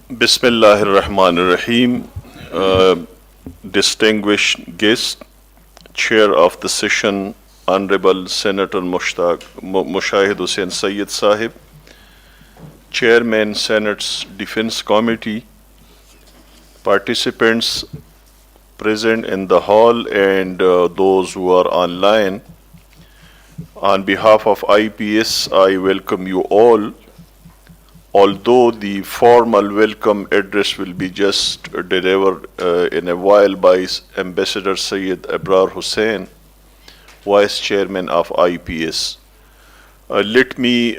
Bismillahir Rahmanir Rahim. Distinguished guest, Chair of the session, Honorable Senator Mushahid Hussain Syed Sahib, Chairman Senate's Defense Committee, participants present in the hall and those who are online. On behalf of IPS, I welcome you all. Although the formal welcome address will be just delivered in a while by Ambassador Syed Abrar Hussain, Vice Chairman of IPS. Let me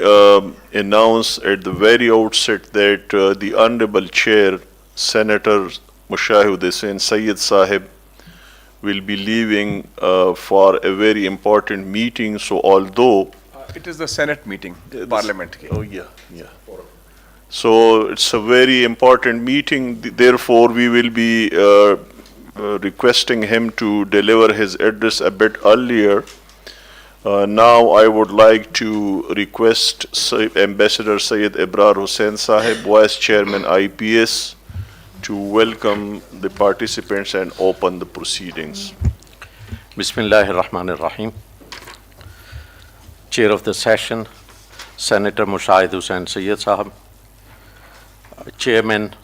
announce at the very outset that the Honorable Chair, Senator Mushahid Hussain Syed Sahib, will be leaving for a very important meeting. So although... it is the Senate meeting, Parliament. Oh yeah. So it's a very important meeting, therefore we will be requesting him to deliver his address a bit earlier. Now I would like to request Ambassador Syed Abrar Hussain Sahib, Vice Chairman IPS, to welcome the participants and open the proceedings. Bismillahir Rahmanir Rahim. Chair of the session, Senator Mushahid Hussain Syed Sahib, Chairman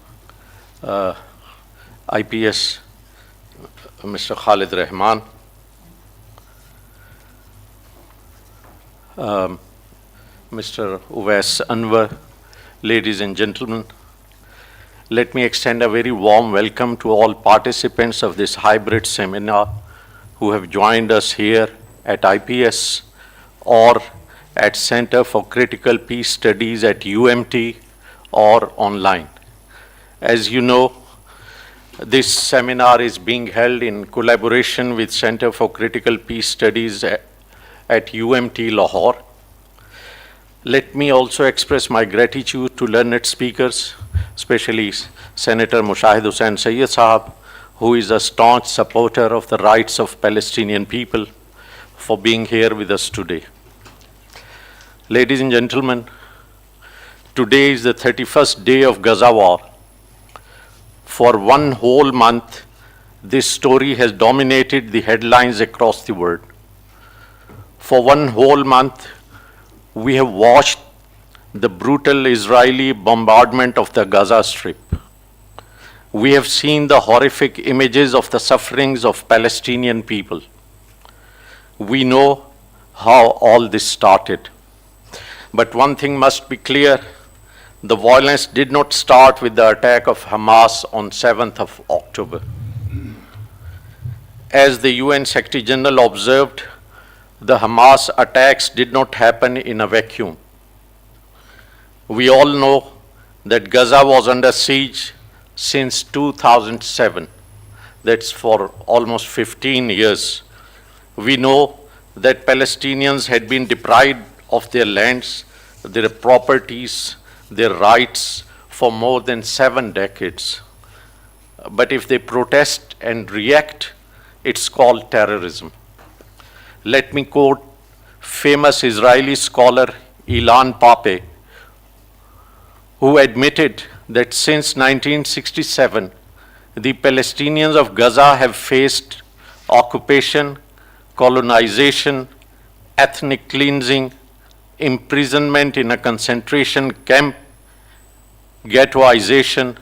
IPS, Mr. Khalid Rahman, Mr. Uwais Anwar, ladies and gentlemen, let me extend a very warm welcome to all participants of this hybrid seminar who have joined us here at IPS or at Center for Critical Peace Studies at UMT or online. As you know, this seminar is being held in collaboration with Center for Critical Peace Studies at UMT Lahore. Let me also express my gratitude to learned speakers, especially Senator Mushahid Hussain Syed Sahab, who is a staunch supporter of the rights of Palestinian people, for being here with us today. Ladies and gentlemen, today is the 31st day of Gaza war. For one whole month, this story has dominated the headlines across the world. For one whole month, we have watched the brutal Israeli bombardment of the Gaza Strip. We have seen the horrific images of the sufferings of Palestinian people. We know how all this started. But one thing must be clear. The violence did not start with the attack of Hamas on 7th of October. As the UN Secretary General observed, the Hamas attacks did not happen in a vacuum. We all know that Gaza was under siege since 2007. That's for almost 15 years. We know that Palestinians had been deprived of their lands, their properties, their rights for more than 7 decades. But if they protest and react, it's called terrorism. Let me quote famous Israeli scholar Ilan Pape, who admitted that since 1967, the Palestinians of Gaza have faced occupation, colonization, ethnic cleansing, imprisonment in a concentration camp, ghettoization,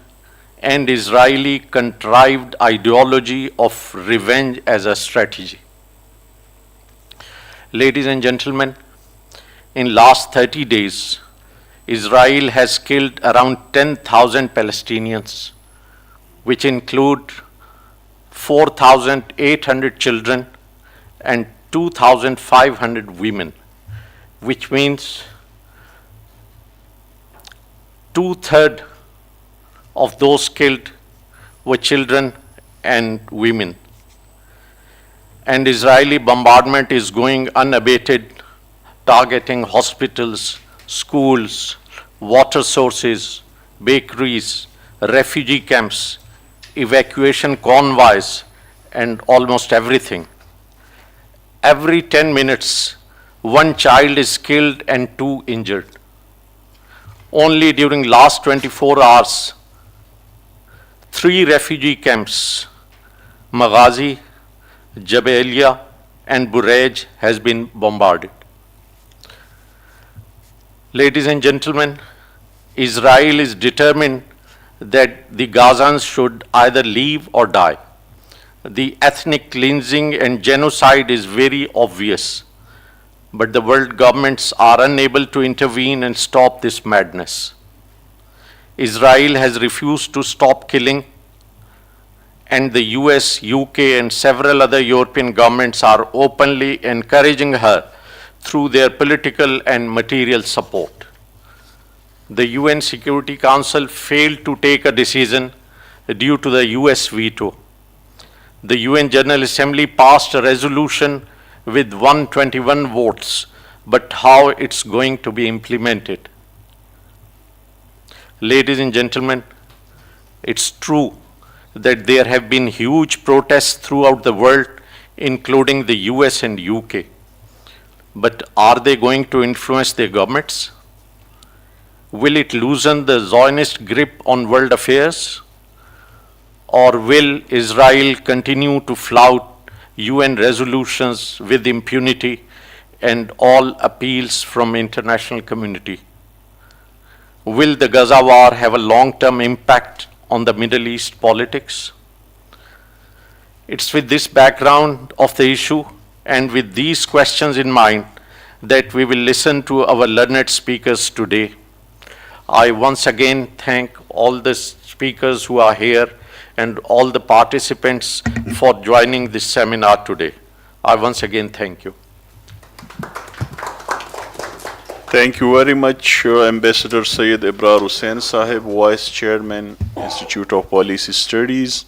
and Israeli contrived ideology of revenge as a strategy. Ladies and gentlemen, in last 30 days, Israel has killed around 10,000 Palestinians, which include 4,800 children and 2,500 women, which means 2/3 of those killed were children and women. And Israeli bombardment is going unabated, targeting hospitals, schools, water sources, bakeries, refugee camps, evacuation convoys, and almost everything. Every 10 minutes, one child is killed and 2 injured. Only during last 24 hours, Three refugee camps, Maghazi, Jabalia, and Burej, has been bombarded. Ladies and gentlemen, Israel is determined that the Gazans should either leave or die. The ethnic cleansing and genocide is very obvious, but the world governments are unable to intervene and stop this madness. Israel has refused to stop killing, and the US, UK, and several other European governments are openly encouraging her through their political and material support. The UN Security Council failed to take a decision due to the US veto. The UN General Assembly passed a resolution with 121 votes, but how it's going to be implemented? Ladies and gentlemen, it's true that there have been huge protests throughout the world, including the US and UK. But are they going to influence their governments? Will it loosen the Zionist grip on world affairs? Or will Israel continue to flout UN resolutions with impunity and all appeals from international community? Will the Gaza war have a long-term impact on the Middle East politics? It's with this background of the issue and with these questions in mind that we will listen to our learned speakers today. I once again thank all the speakers who are here and all the participants for joining this seminar today. I once again thank you. Thank you very much, Ambassador Syed Abrar Hussain Sahib, Vice Chairman, Institute of Policy Studies.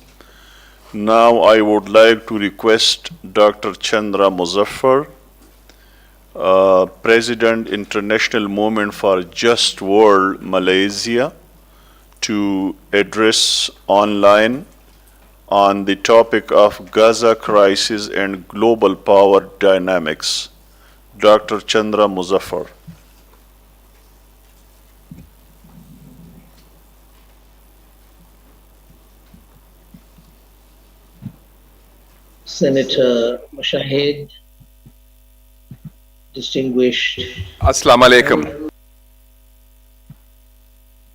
Now I would like to request Dr. Chandra Muzaffar, President, International Movement for Just World, Malaysia, to address online on the topic of Gaza crisis and global power dynamics. Dr. Chandra Muzaffar. Senator Mushahid, distinguished Assalamu alaikum.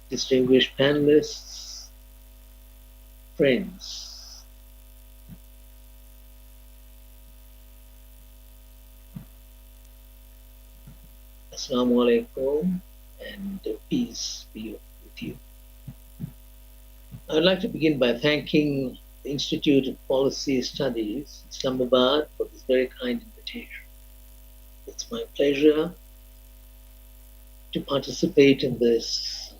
distinguished panelists, friends. Assalamu alaikum and peace be with you. I would like to begin by thanking the Institute of Policy Studies, Islamabad, for this very kind invitation. It's my pleasure to participate in this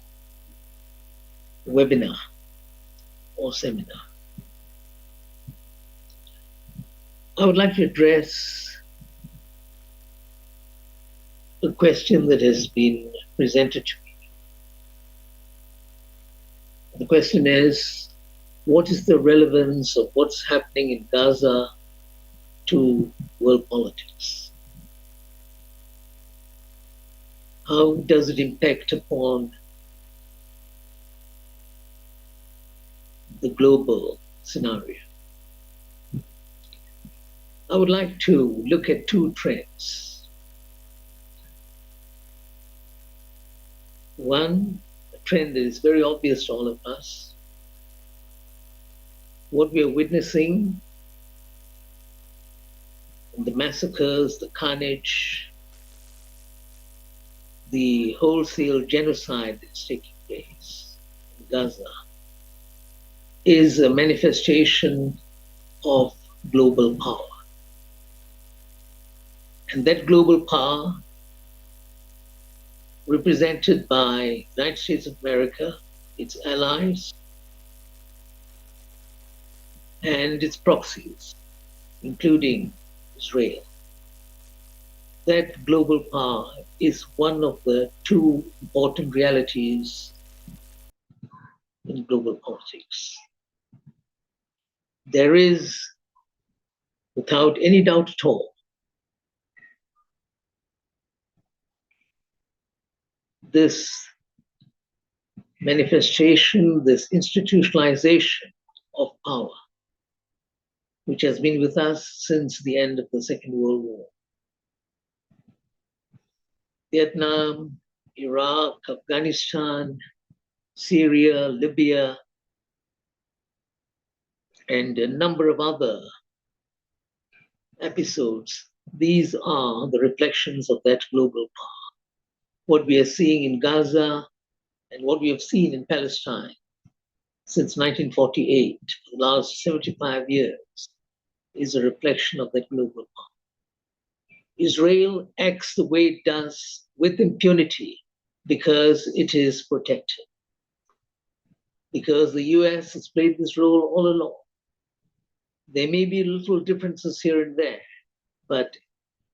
webinar or seminar. I would like to address the question that has been presented to me. The question is, what is the relevance of what's happening in Gaza to world politics? How does it impact upon the global scenario? I would like to look at two trends. One, a trend that is very obvious to all of us. What we are witnessing, the massacres, the carnage, the wholesale genocide that's taking place in Gaza, is a manifestation of global power. And that global power, represented by the United States of America, its allies, and its proxies, including Israel. That global power is one of the two important realities in global politics. There is, without any doubt at all, this manifestation, this institutionalization of power, which has been with us since the end of the Second World War. Vietnam, Iraq, Afghanistan, Syria, Libya, and a number of other episodes. These are the reflections of that global power. What we are seeing in Gaza and what we have seen in Palestine since 1948, for the last 75 years, is a reflection of that global power. Israel acts the way it does with impunity because it is protected, because the US has played this role all along. There may be little differences here and there, but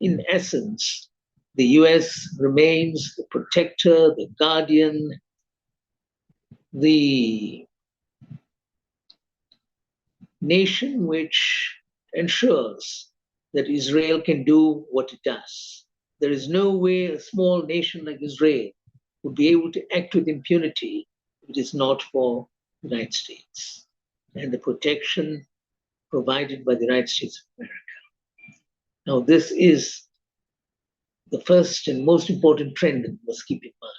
in essence, the US remains the protector, the guardian, the nation which ensures that Israel can do what it does. There is no way a small nation like Israel would be able to act with impunity if it is not for the United States and the protection provided by the United States of America. Now, this is the first and most important trend that we must keep in mind.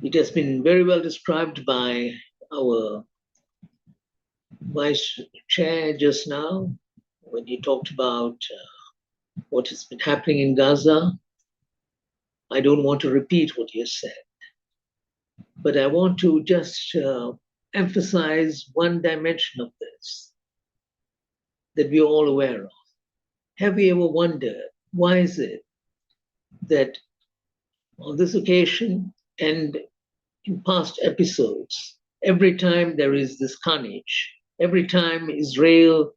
It has been very well described by our Vice Chair just now when he talked about what has been happening in Gaza. I don't want to repeat what he has said, but I want to just emphasize one dimension of this that we are all aware of. Have we ever wondered why is it that on this occasion and in past episodes, every time there is this carnage, every time Israel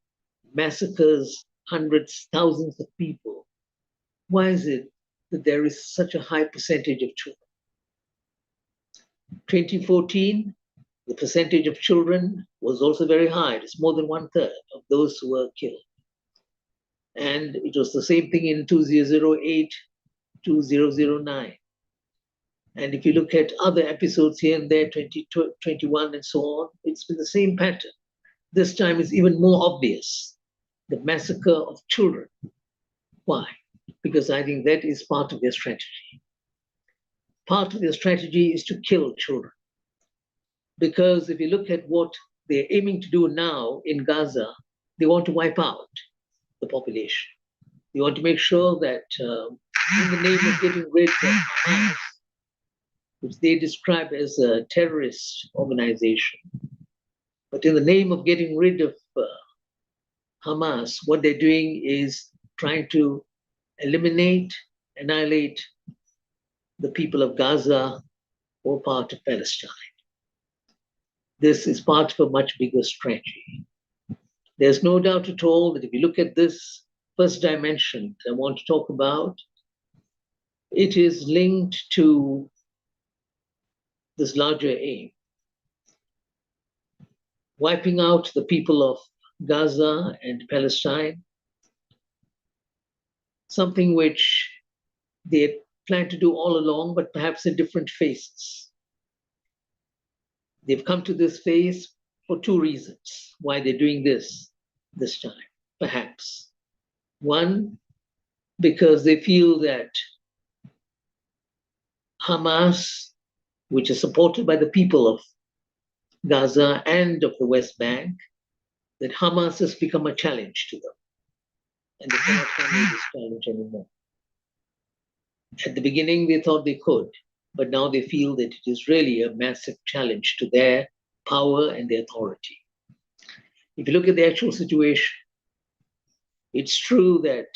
massacres hundreds, thousands of people, why is it that there is such a high percentage of children? 2014, the percentage of children was also very high. It's more than 1/3 of those who were killed. And it was the same thing in 2008, 2009. And if you look at other episodes here and there, 2021 and so on, it's been the same pattern. This time it's even more obvious, the massacre of children. Why? Because I think that is part of their strategy. Part of their strategy is to kill children. Because if you look at what they're aiming to do now in Gaza, they want to wipe out the population. They want to make sure that in the name of getting rid of Hamas, which they describe as a terrorist organization, but in the name of getting rid of Hamas, what they're doing is trying to eliminate, annihilate the people of Gaza or part of Palestine. This is part of a much bigger strategy. There's no doubt at all that if you look at this first dimension that I want to talk about, it is linked to this larger aim. Wiping out the people of Gaza and Palestine, something which they planned to do all along, but perhaps in different phases. They've come to this phase for two reasons why they're doing this time, perhaps. One, because they feel that Hamas, which is supported by the people of Gaza and of the West Bank, that Hamas has become a challenge to them. And they cannot handle this challenge anymore. At the beginning, they thought they could, but now they feel that it is really a massive challenge to their power and their authority. If you look at the actual situation, it's true that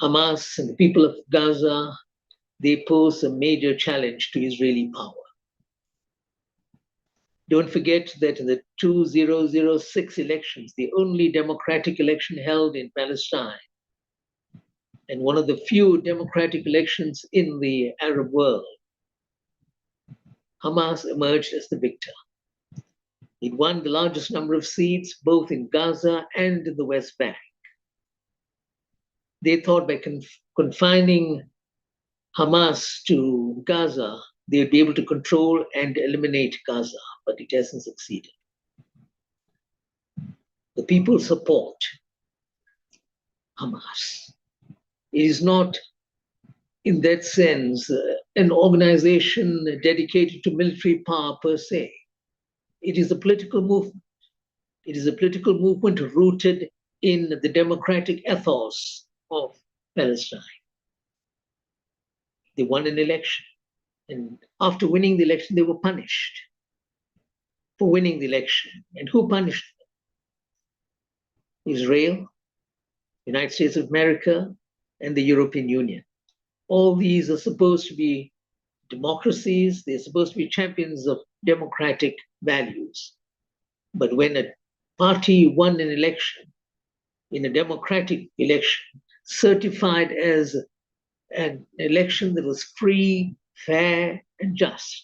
Hamas and the people of Gaza, they pose a major challenge to Israeli power. Don't forget that in the 2006 elections, the only democratic election held in Palestine, and one of the few democratic elections in the Arab world, Hamas emerged as the victor. It won the largest number of seats both in Gaza and in the West Bank. They thought by confining Hamas to Gaza, they would be able to control and eliminate Gaza, but it hasn't succeeded. The people support Hamas. It is not, in that sense, an organization dedicated to military power per se. It is a political movement. It is a political movement rooted in the democratic ethos of Palestine. They won an election, and after winning the election, they were punished for winning the election. And who punished them? Israel, United States of America, and the European Union. All these are supposed to be democracies, they're supposed to be champions of democratic values. But when a party won an election, in a democratic election, certified as an election that was free, fair, and just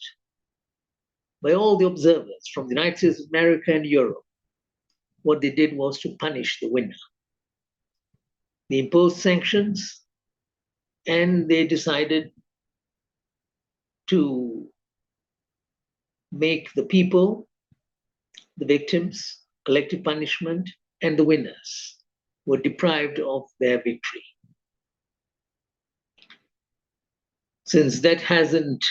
by all the observers from the United States of America and Europe, what they did was to punish the winner. They imposed sanctions, and they decided to make the people the victims, collective punishment, and the winners were deprived of their victory. Since that hasn't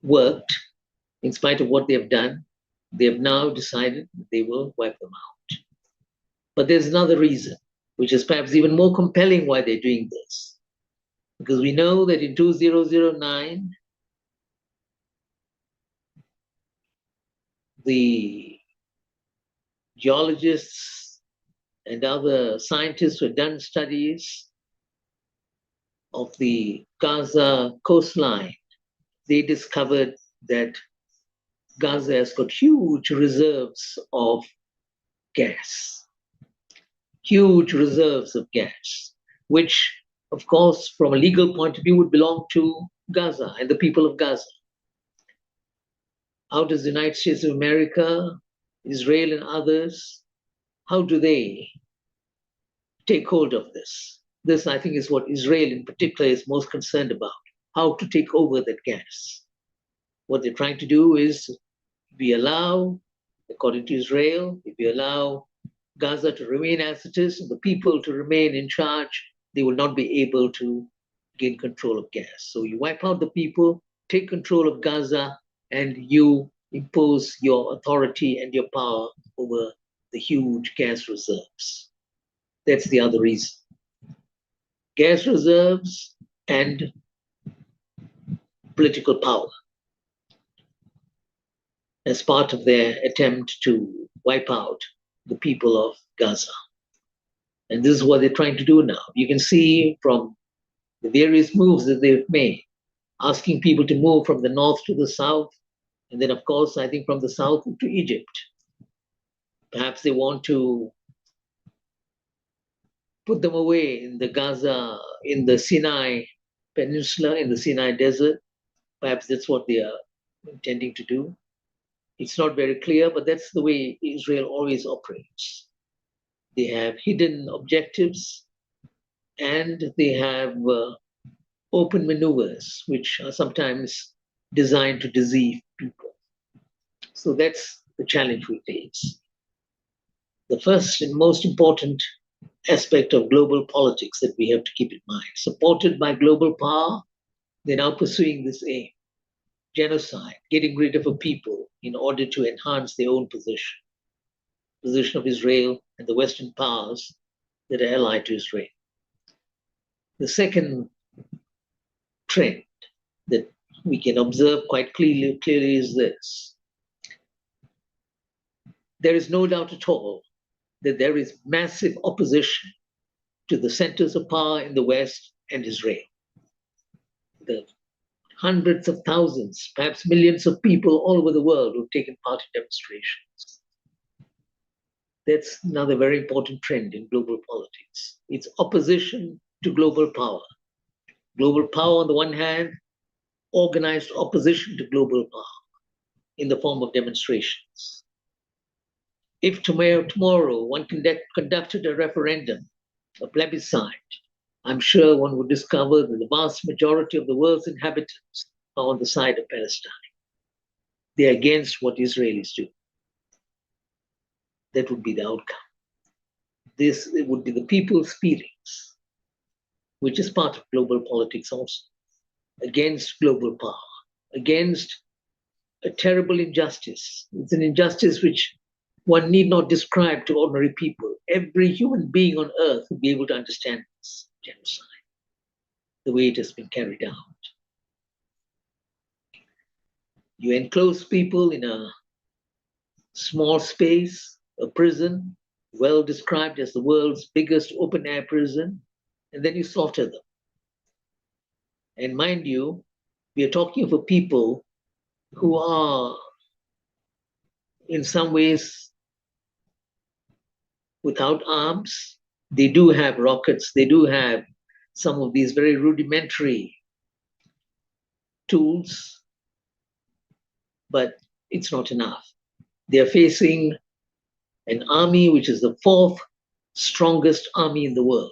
worked, in spite of what they have done, they have now decided that they will wipe them out. But there's another reason, which is perhaps even more compelling why they're doing this. Because we know that in 2009, the geologists and other scientists who had done studies of the Gaza coastline, they discovered that Gaza has got huge reserves of gas, which, of course, from a legal point of view, would belong to Gaza and the people of Gaza. How does the United States of America, Israel, and others, how do they take hold of this? This, I think, is what Israel in particular is most concerned about, how to take over that gas. What they're trying to do is, if we allow, according to Israel, if we allow Gaza to remain as it is and the people to remain in charge, they will not be able to gain control of gas. So you wipe out the people, take control of Gaza, and you impose your authority and your power over the huge gas reserves. That's the other reason. Gas reserves and political power as part of their attempt to wipe out the people of Gaza. And this is what they're trying to do now. You can see from the various moves that they've made, asking people to move from the north to the south, and then, of course, I think from the south to Egypt. Perhaps they want to put them away in the Gaza, in the Sinai Peninsula, in the Sinai Desert. Perhaps that's what they are intending to do. It's not very clear, but that's the way Israel always operates. They have hidden objectives, and they have open maneuvers, which are sometimes designed to deceive people. So that's the challenge we face. The first and most important aspect of global politics that we have to keep in mind, supported by global power, they're now pursuing this aim: genocide, getting rid of a people in order to enhance their own position of Israel and the Western powers that are allied to Israel. The second trend that we can observe quite clearly is this. There is no doubt at all that there is massive opposition to the centers of power in the West and Israel. The hundreds of thousands, perhaps millions of people all over the world who've taken part in demonstrations. That's another very important trend in global politics. It's opposition to global power. Global power, on the one hand, organized opposition to global power in the form of demonstrations. If tomorrow one conducted a referendum, a plebiscite, I'm sure one would discover that the vast majority of the world's inhabitants are on the side of Palestine. They're against what Israelis do. That would be the outcome. This would be the people's feelings, which is part of global politics also, against global power, against a terrible injustice. It's an injustice which one need not describe to ordinary people. Every human being on earth would be able to understand this genocide, the way it has been carried out. You enclose people in a small space, a prison, well described as the world's biggest open-air prison, and then you slaughter them. And mind you, we are talking for people who are in some ways without arms. They do have rockets, they do have some of these very rudimentary tools, but it's not enough. They're facing an army which is the fourth strongest army in the world,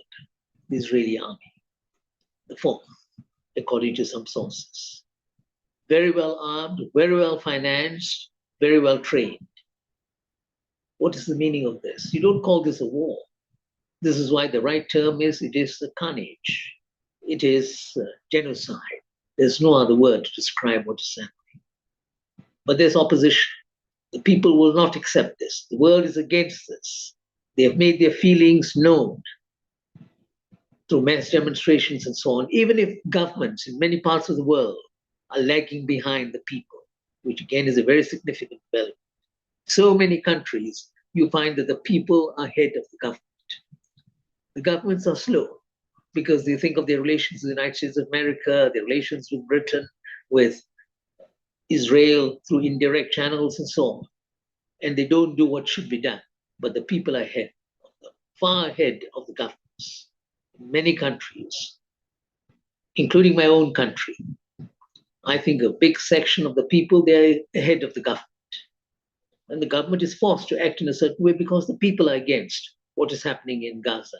the Israeli army, the fourth, according to some sources. Very well armed, very well financed, very well trained. What is the meaning of this? You don't call this a war. This is why the right term is, it is a carnage. It is genocide. There's no other word to describe what is happening. But there's opposition. The people will not accept this. The world is against this. They have made their feelings known through mass demonstrations and so on, even if governments in many parts of the world are lagging behind the people, which again is a very significant development. So many countries, you find that the people are ahead of the government. The governments are slow because they think of their relations with the United States of America, their relations with Britain, with Israel through indirect channels and so on. And they don't do what should be done. But the people are ahead of them, far ahead of the governments. In many countries, including my own country, I think a big section of the people, they're ahead of the government. And the government is forced to act in a certain way because the people are against what is happening in Gaza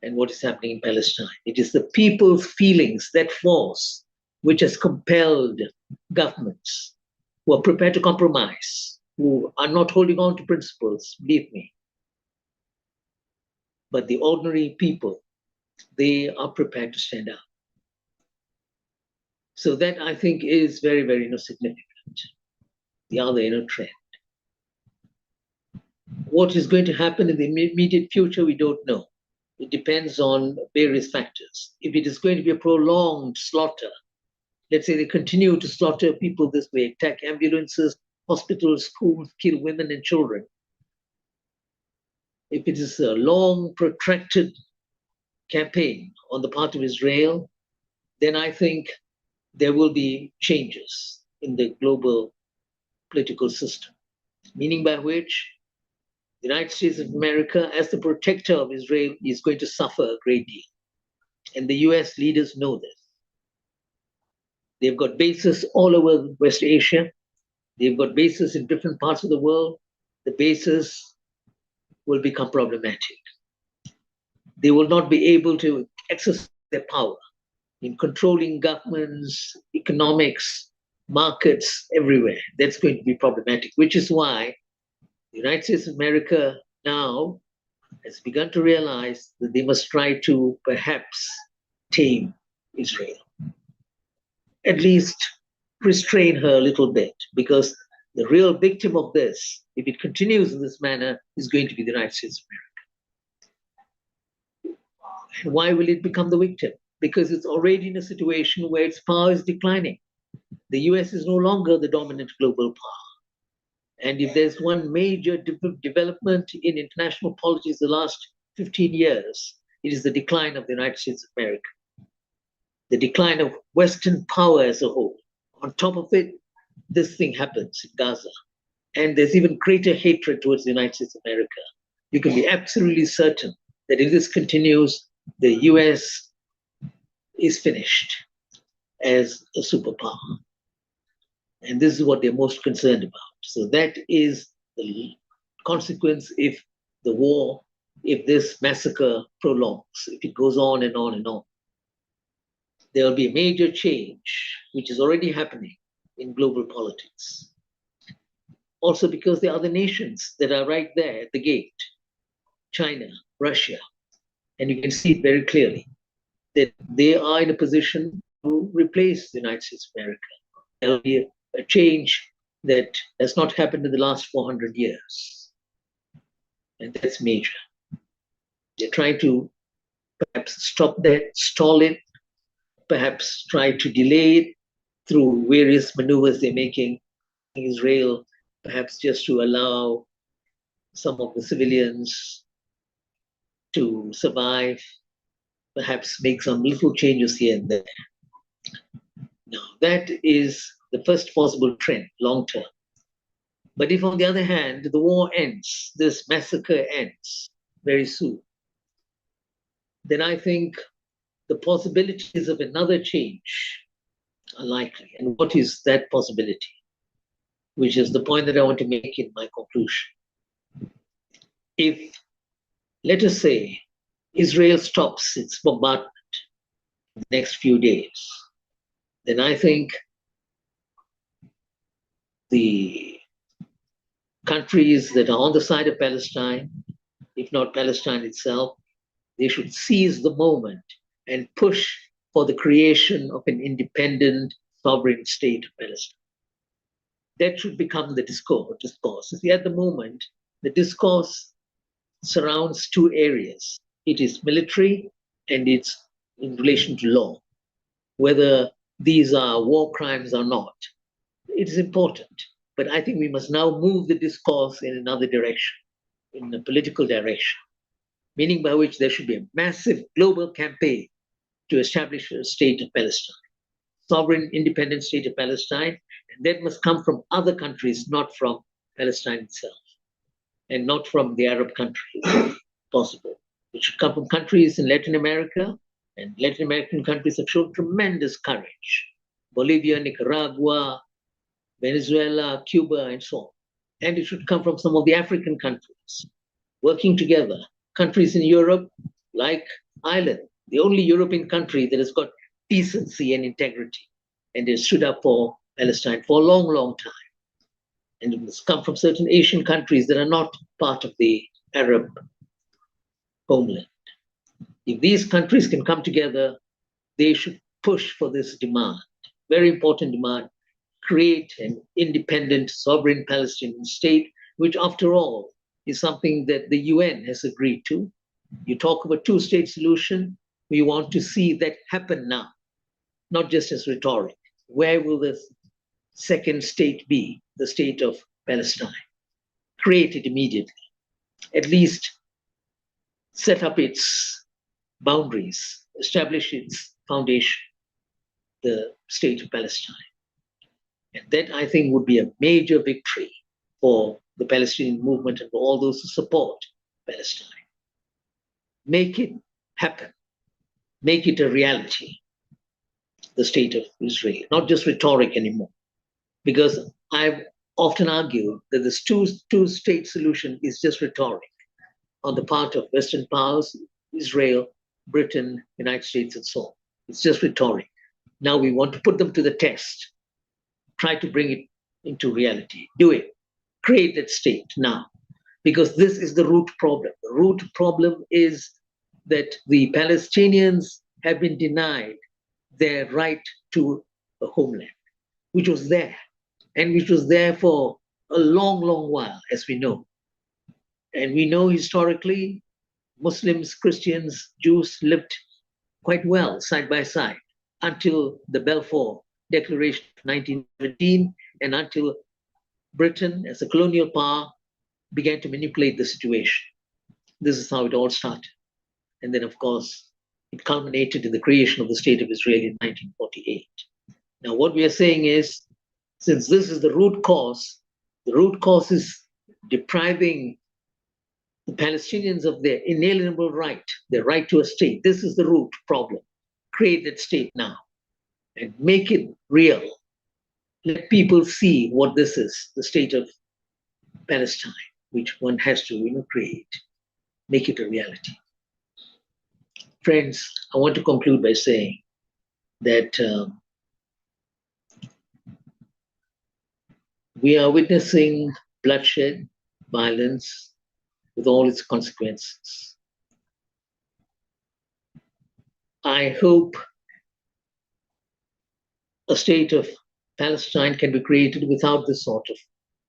and what is happening in Palestine. It is the people's feelings, that force, which has compelled governments who are prepared to compromise, who are not holding on to principles, believe me. But the ordinary people, they are prepared to stand up. So that I think is very, very significant. The other trend. What is going to happen in the immediate future, we don't know. It depends on various factors. If it is going to be a prolonged slaughter, let's say they continue to slaughter people this way, attack ambulances, hospitals, schools, kill women and children. If it is a long, protracted campaign on the part of Israel, then I think there will be changes in the global political system, meaning by which the United States of America, as the protector of Israel, is going to suffer a great deal. And the US leaders know this. They've got bases all over West Asia. They've got bases in different parts of the world. The bases will become problematic. They will not be able to exercise their power in controlling governments, economics, markets, everywhere. That's going to be problematic, which is why the United States of America now has begun to realize that they must try to perhaps tame Israel. At least restrain her a little bit, because the real victim of this, if it continues in this manner, is going to be the United States of America. And why will it become the victim? Because it's already in a situation where its power is declining. The US is no longer the dominant global power. And if there's one major development in international politics the last 15 years, it is the decline of the United States of America, the decline of Western power as a whole. On top of it, this thing happens in Gaza. And there's even greater hatred towards the United States of America. You can be absolutely certain that if this continues, the US is finished as a superpower. And this is what they're most concerned about. So that is the consequence if the war if this massacre prolongs, if it goes on and on and on. There will be a major change, which is already happening in global politics. Also because there are other nations that are right there at the gate, China, Russia, and you can see it very clearly that they are in a position to replace the United States of America. There will be a change that has not happened in the last 400 years. And that's major. They're trying to perhaps stop that, stall it, perhaps try to delay it through various maneuvers they're making in Israel, perhaps just to allow some of the civilians to survive, perhaps make some little changes here and there. Now, that is the first possible trend, long term. But if, on the other hand, the war ends, this massacre ends very soon, then I think the possibilities of another change are likely. And what is that possibility? Which is the point that I want to make in my conclusion. If, let us say, Israel stops its bombardment in the next few days, then I think the countries that are on the side of Palestine, if not Palestine itself, they should seize the moment and push for the creation of an independent, sovereign state of Palestine. That should become the discourse. You see, at the moment, the discourse surrounds two areas. It is military and it's in relation to law. Whether these are war crimes or not, it is important. But I think we must now move the discourse in another direction, in a political direction, meaning by which there should be a massive global campaign to establish a state of Palestine, sovereign, independent state of Palestine, and that must come from other countries, not from Palestine itself, and not from the Arab countries, possible. It should come from countries in Latin America, and Latin American countries have shown tremendous courage. Bolivia, Nicaragua, Venezuela, Cuba, and so on. And it should come from some of the African countries, working together. Countries in Europe, like Ireland, the only European country that has got decency and integrity, and has stood up for Palestine for a long, long time. And it must come from certain Asian countries that are not part of the Arab homeland. If these countries can come together, they should push for this demand, very important demand, create an independent, sovereign Palestinian state, which, after all, is something that the UN has agreed to. You talk of a two-state solution, we want to see that happen now, not just as rhetoric. Where will the second state be, the state of Palestine? Create it immediately. At least set up its boundaries, establish its foundation, the state of Palestine. And that, I think, would be a major victory for the Palestinian movement and for all those who support Palestine. Make it happen. Make it a reality, the state of Israel, not just rhetoric anymore. Because I've often argued that this two-state solution is just rhetoric on the part of Western powers, Israel, Britain, United States, and so on. It's just rhetoric. Now we want to put them to the test. Try to bring it into reality. Do it. Create that state now. Because this is the root problem. The root problem is that the Palestinians have been denied their right to a homeland, which was there, and which was there for a long, long while, as we know. And we know historically, Muslims, Christians, Jews lived quite well side by side until the Balfour Declaration of 1917 and until Britain, as a colonial power, began to manipulate the situation. This is how it all started. And then, of course, it culminated in the creation of the State of Israel in 1948. Now, what we are saying is, since this is the root cause is depriving the Palestinians of their inalienable right, their right to a state. This is the root problem. Create that state now and make it real. Let people see what this is, the state of Palestine, which one has to create. make it a reality. Friends, I want to conclude by saying that we are witnessing bloodshed, violence, with all its consequences. I hope a state of Palestine can be created without this sort of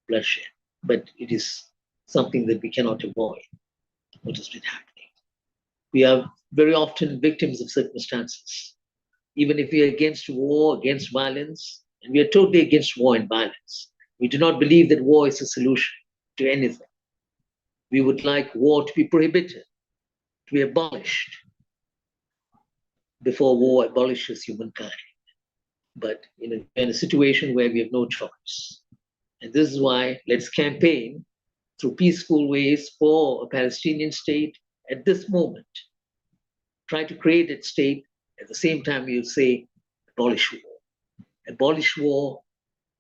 bloodshed, but it is something that we cannot avoid, what has been happening. We are very often victims of circumstances. Even if we are against war, against violence, and we are totally against war and violence, we do not believe that war is a solution to anything. We would like war to be prohibited, to be abolished, before war abolishes humankind. But we're in a situation where we have no choice. And this is why let's campaign through peaceful ways for a Palestinian state at this moment. Try to create that state. At the same time, you say, abolish war. Abolish war,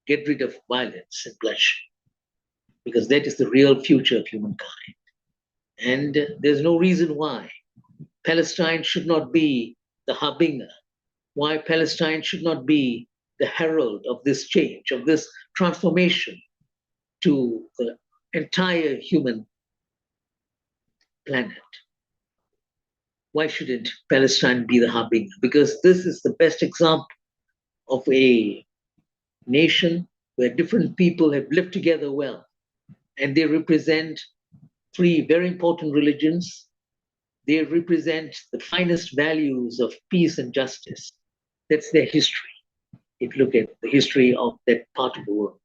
get rid of violence and bloodshed, because that is the real future of humankind. And there's no reason why Palestine should not be the harbinger, why Palestine should not be the herald of this change, of this transformation to the entire human planet. Why shouldn't Palestine be the harbinger? Because this is the best example of a nation where different people have lived together well, and they represent three very important religions. They represent the finest values of peace and justice. That's their history. If you look at the history of that part of the world,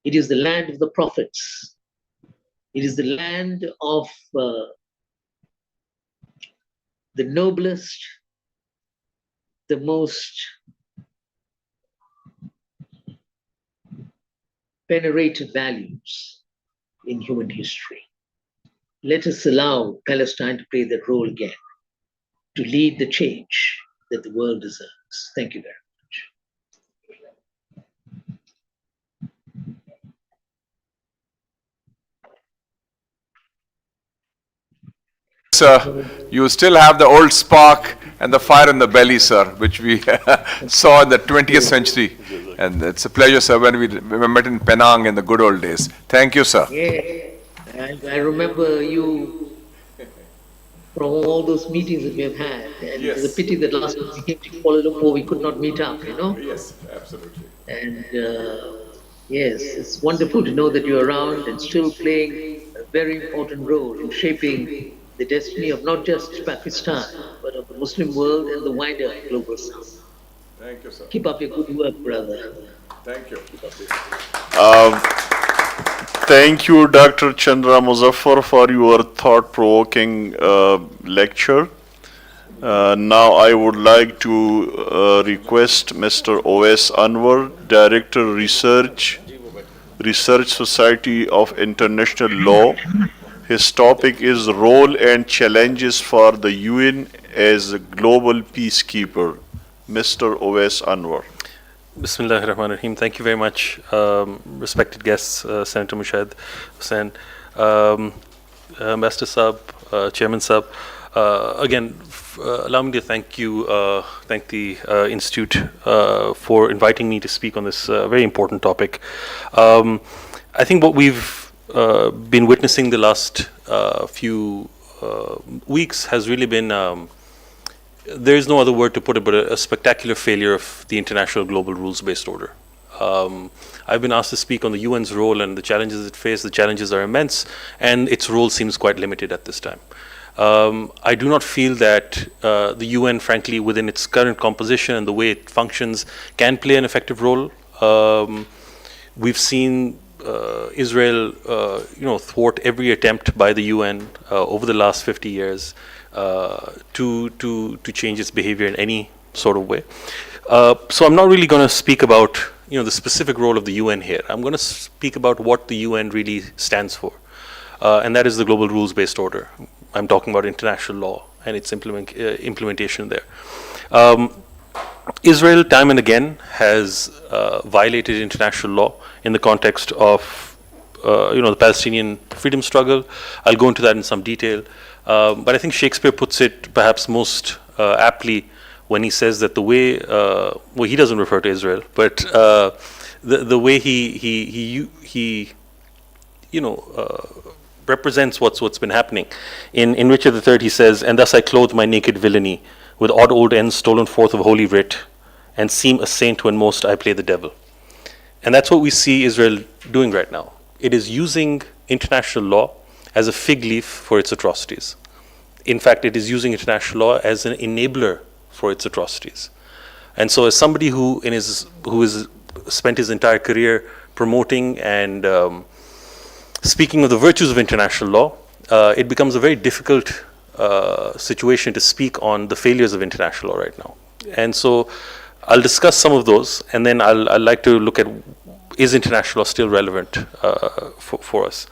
it is the land of the prophets. It is the land of the noblest, the most venerated values in human history. Let us allow Palestine to play that role again, to lead the change that the world deserves. Thank you very much. Sir, you still have the old spark and the fire in the belly, sir, which we saw in the 20th century. And it's a pleasure, sir, when we met in Penang in the good old days. Thank you, sir. Yeah, I remember you from all those meetings that we have had. And Yes. it's a pity that last time we came to Kuala Lumpur, we could not meet up, you know? Yes, absolutely. And yes, it's wonderful to know that you're around and still playing a very important role in shaping the destiny of not just Pakistan, but of the Muslim world and the wider global south. Thank you, sir. Keep up your good work, brother. Thank you. Thank you, Dr. Chandra Muzaffar, for your thought-provoking lecture. Now I would like to request Mr. O.S. Anwar, Director Research Society of International Law. His topic is Role and Challenges for the UN as a Global Peacekeeper. Mr. O.S. Anwar. Bismillahir Rahmanir Rahim. Thank you very much, respected guests, Senator Mushahid, Hussain, Ambassador Saab, Chairman Saab. Again, allow me to thank the Institute for inviting me to speak on this very important topic. I think what we've been witnessing the last few weeks has really been there is no other word to put it but a spectacular failure of the international global rules-based order. I've been asked to speak on the UN's role and the challenges it faces. The challenges are immense, and its role seems quite limited at this time. I do not feel that the UN, frankly, within its current composition and the way it functions, can play an effective role. We've seen Israel, thwart every attempt by the UN over the last 50 years to change its behavior in any sort of way. So I'm not really going to speak about the specific role of the UN here. I'm going to speak about what the UN really stands for, and that is the global rules-based order. I'm talking about international law and its implementation there. Israel, time and again, has violated international law in the context of the Palestinian freedom struggle. I'll go into that in some detail. But I think Shakespeare puts it perhaps most aptly when he says that the way, well, he doesn't refer to Israel, but the way he represents what's been happening. In Richard III, he says, "And thus I clothe my naked villainy with odd old ends stolen forth of holy writ, and seem a saint when most I play the devil." And that's what we see Israel doing right now. It is using international law as a fig leaf for its atrocities. In fact, it is using international law as an enabler for its atrocities. And so, as somebody who has spent his entire career promoting and speaking of the virtues of international law, it becomes a very difficult situation to speak on the failures of international law right now. And so, I'll discuss some of those, and then I'd like to look at, is international law still relevant for us?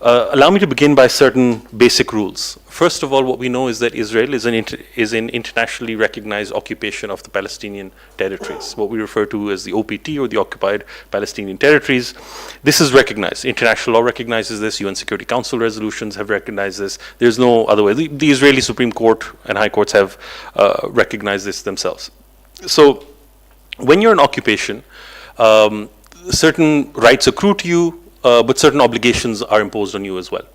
Allow me to begin by certain basic rules. First of all, what we know is that Israel is an internationally recognized occupation of the Palestinian territories, what we refer to as the OPT, or the Occupied Palestinian Territories. This is recognized. International law recognizes this. UN Security Council resolutions have recognized this. There's no other way. The Israeli Supreme Court and high courts have recognized this themselves. So, when you're in occupation, certain rights accrue to you, but certain obligations are imposed on you as well.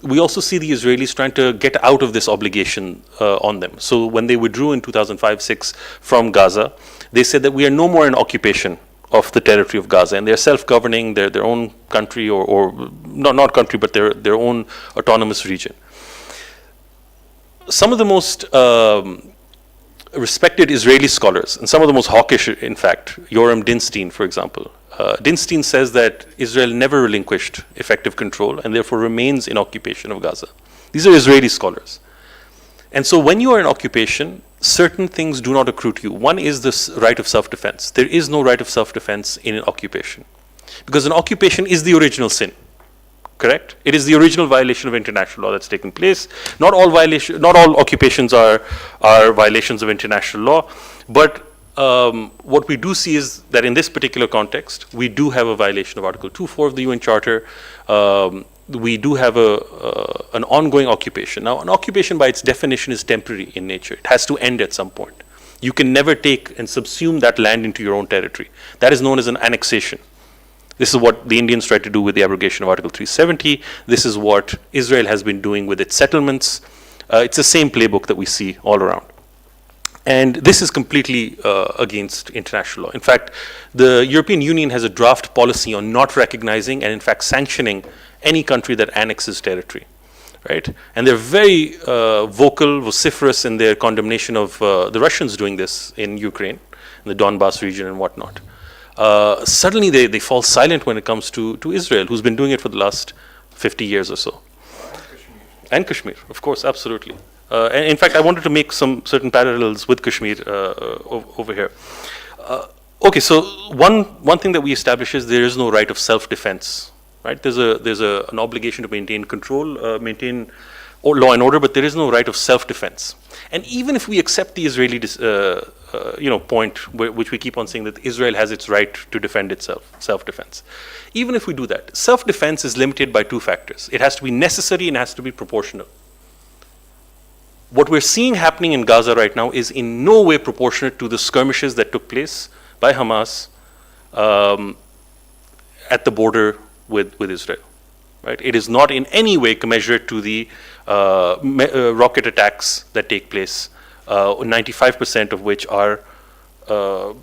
We also see the Israelis trying to get out of this obligation on them. So when they withdrew in 2005-06 from Gaza, they said that we are no more in occupation of the territory of Gaza, and they're self-governing, their own country, or not country, but their own autonomous region. Some of the most respected Israeli scholars, and some of the most hawkish, in fact, Yoram Dinstein, for example. Dinstein says that Israel never relinquished effective control and therefore remains in occupation of Gaza. These are Israeli scholars. And so when you are in occupation, certain things do not accrue to you. One is this right of self-defense. There is no right of self-defense in an occupation, because an occupation is the original sin. Correct? It is the original violation of international law that's taken place. Not all occupations are violations of international law, but what we do see is that in this particular context, we do have a violation of Article 2.4 of the UN Charter. We do have an ongoing occupation. Now, an occupation by its definition is temporary in nature. It has to end at some point. You can never take and subsume that land into your own territory. That is known as an annexation. This is what the Indians tried to do with the abrogation of Article 370. This is what Israel has been doing with its settlements. It's the same playbook that we see all around. And this is completely against international law. In fact, the European Union has a draft policy on not recognizing and in fact sanctioning any country that annexes territory, right? And they're very vocal, vociferous in their condemnation of the Russians doing this in Ukraine, in the Donbass region and whatnot. Suddenly they fall silent when it comes to Israel, who's been doing it for the last 50 years or so. And Kashmir, of course, absolutely. And in fact, I wanted to make some certain parallels with Kashmir over here. Okay, so one thing that we establish is there is no right of self-defense, right? There's an obligation to maintain control, maintain law and order, but there is no right of self-defense. And even if we accept the Israeli point, which we keep on saying that Israel has its right to defend itself, self-defense. Even if we do that, self-defense is limited by two factors. It has to be necessary and it has to be proportional. What we're seeing happening in Gaza right now is in no way proportionate to the skirmishes that took place by Hamas at the border with Israel. Right? It is not in any way commensurate to the rocket attacks that take place, 95% of which are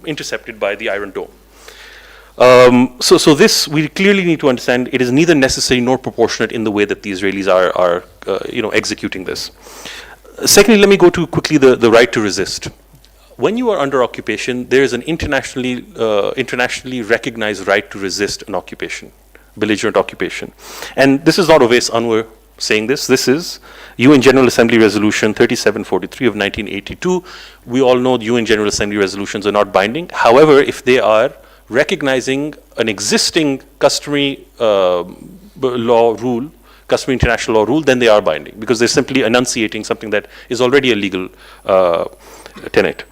intercepted by the Iron Dome. So this, we clearly need to understand, it is neither necessary nor proportionate in the way that the Israelis are executing this. Secondly, let me go to quickly the right to resist. When you are under occupation, there is an internationally recognized right to resist an occupation, belligerent occupation. And this is not Uwais Anwar saying this. This is UN General Assembly Resolution 3743 of 1982. We all know the UN General Assembly resolutions are not binding. However, if they are recognizing an existing customary customary international law rule, then they are binding, because they're simply enunciating something that is already a legal tenet.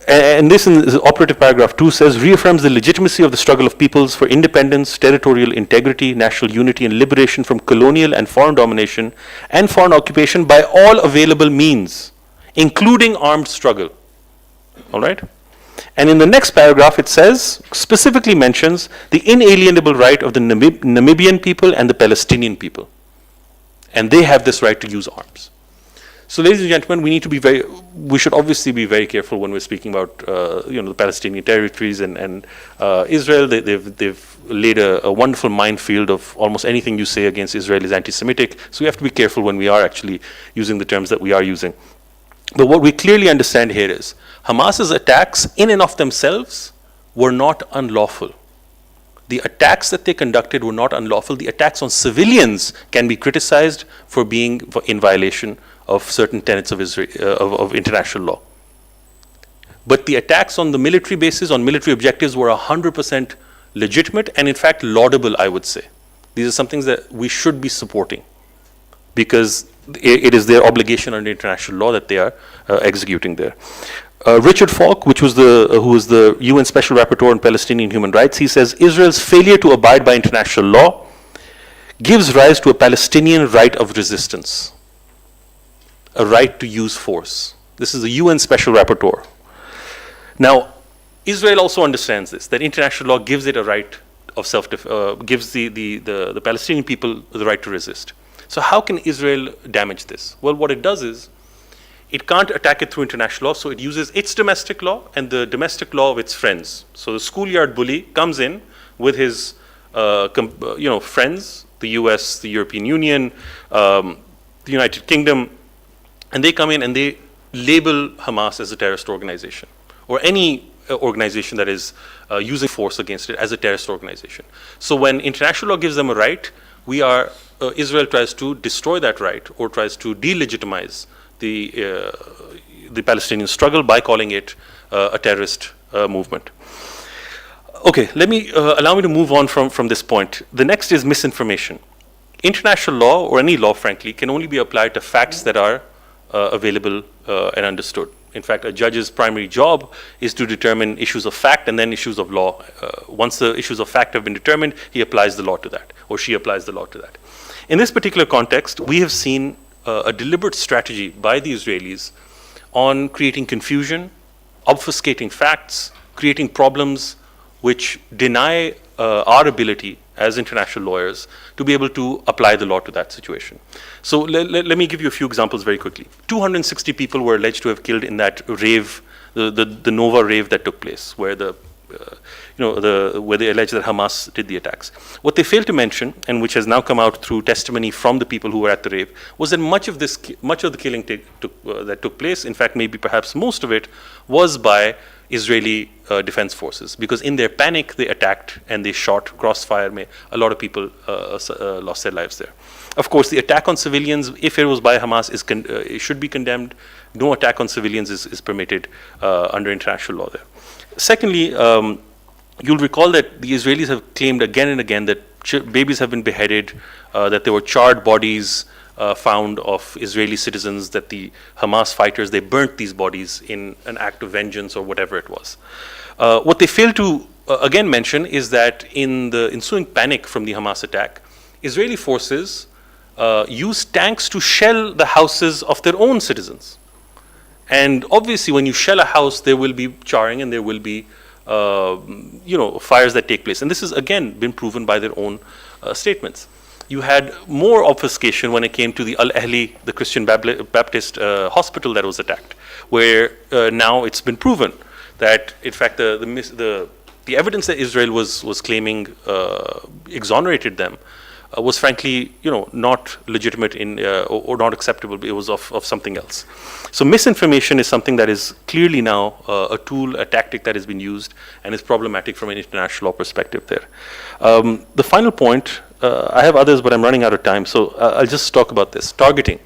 And this in operative paragraph 2 says, reaffirms the legitimacy of the struggle of peoples for independence, territorial integrity, national unity, and liberation from colonial and foreign domination and foreign occupation by all available means, including armed struggle. All right? And in the next paragraph, it says, specifically mentions the inalienable right of the Namibian people and the Palestinian people. And they have this right to use arms. So, ladies and gentlemen, we should obviously be very careful when we're speaking about, the Palestinian territories and Israel. They've laid a wonderful minefield of almost anything you say against Israel is anti-Semitic. So we have to be careful when we are actually using the terms that we are using. But what we clearly understand here is Hamas's attacks in and of themselves were not unlawful. The attacks that they conducted were not unlawful. The attacks on civilians can be criticized for being in violation of certain tenets of of international law. But the attacks on the military bases, on military objectives, were 100% legitimate and in fact laudable, I would say. These are some things that we should be supporting because it is their obligation under international law that they are executing there. Richard Falk, who was the UN Special Rapporteur on Palestinian Human Rights, he says, Israel's failure to abide by international law gives rise to a Palestinian right of resistance, a right to use force. This is the UN Special Rapporteur. Now, Israel also understands this, that international law gives it a right of gives the Palestinian people the right to resist. So how can Israel damage this? Well, what it does is, it can't attack it through international law, so it uses its domestic law and the domestic law of its friends. So the schoolyard bully comes in with his friends, the US, the European Union, the United Kingdom, and they come in and they label Hamas as a terrorist organization, or any organization that is using force against it as a terrorist organization. So when international law gives them a right, Israel tries to destroy that right or tries to delegitimize the Palestinian struggle by calling it a terrorist movement. Okay, allow me to move on from this point. The next is misinformation. International law, or any law, frankly, can only be applied to facts that are available and understood. In fact, a judge's primary job is to determine issues of fact and then issues of law. Once the issues of fact have been determined, he applies the law to that, or she applies the law to that. In this particular context, we have seen a deliberate strategy by the Israelis on creating confusion, obfuscating facts, creating problems which deny our ability as international lawyers to be able to apply the law to that situation. So let me give you a few examples very quickly. 260 people were alleged to have killed in that rave, the Nova rave that took place, where where they allege that Hamas did the attacks. What they failed to mention, and which has now come out through testimony from the people who were at the rave, was that much of the killing that took place, in fact, maybe perhaps most of it, was by Israeli defense forces, because in their panic they attacked and they shot crossfire. A lot of people lost their lives there. Of course, the attack on civilians, if it was by Hamas, it should be condemned. No attack on civilians is permitted under international law there. Secondly, you'll recall that the Israelis have claimed again and again that babies have been beheaded, that there were charred bodies found of Israeli citizens, that the Hamas fighters, they burnt these bodies in an act of vengeance or whatever it was. What they fail to again mention is that in the ensuing panic from the Hamas attack, Israeli forces used tanks to shell the houses of their own citizens. And obviously when you shell a house, there will be charring and there will be fires that take place. And this has again been proven by their own statements. You had more obfuscation when it came to the Al-Ahli, the Christian Baptist hospital that was attacked, where now it's been proven that, in fact, the evidence that Israel was claiming exonerated them was frankly, not legitimate or not acceptable. It was of something else. So misinformation is something that is clearly now a tool, a tactic that has been used and is problematic from an international law perspective there. The final point, I have others, but I'm running out of time, so I'll just talk about this. Targeting.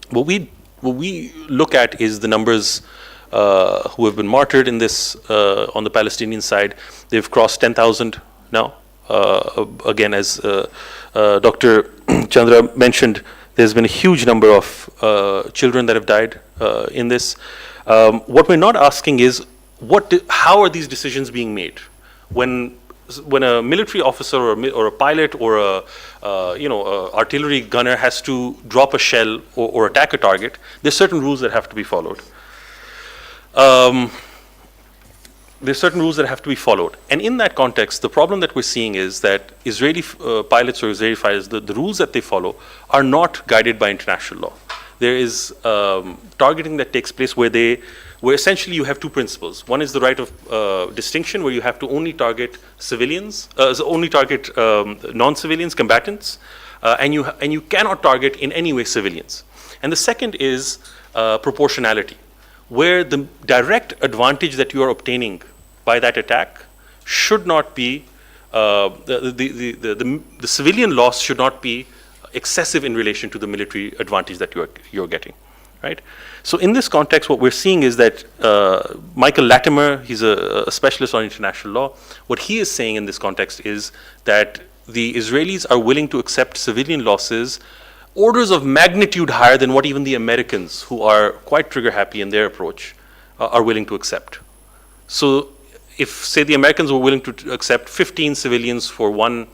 What we look at is the numbers who have been martyred in this on the Palestinian side. They've crossed 10,000 now. Again, as Dr. Chandra mentioned, there's been a huge number of children that have died in this. What we're not asking is how are these decisions being made? When a military officer or a pilot or a artillery gunner has to drop a shell or attack a target, there's certain rules that have to be followed. And in that context, the problem that we're seeing is that Israeli pilots or Israeli fighters, the rules that they follow are not guided by international law. There is targeting that takes place where essentially you have two principles. One is the right of distinction, where you have to only target civilians, non-civilians, combatants, and you cannot target in any way civilians. And the second is proportionality, where the direct advantage that you are obtaining by that attack should not be, the civilian loss should not be excessive in relation to the military advantage that you're getting, right? So in this context, what we're seeing is that Michael Latimer, he's a specialist on international law. What he is saying in this context is that the Israelis are willing to accept civilian losses orders of magnitude higher than what even the Americans, who are quite trigger happy in their approach, are willing to accept. So if, say, the Americans were willing to accept 15 civilians for one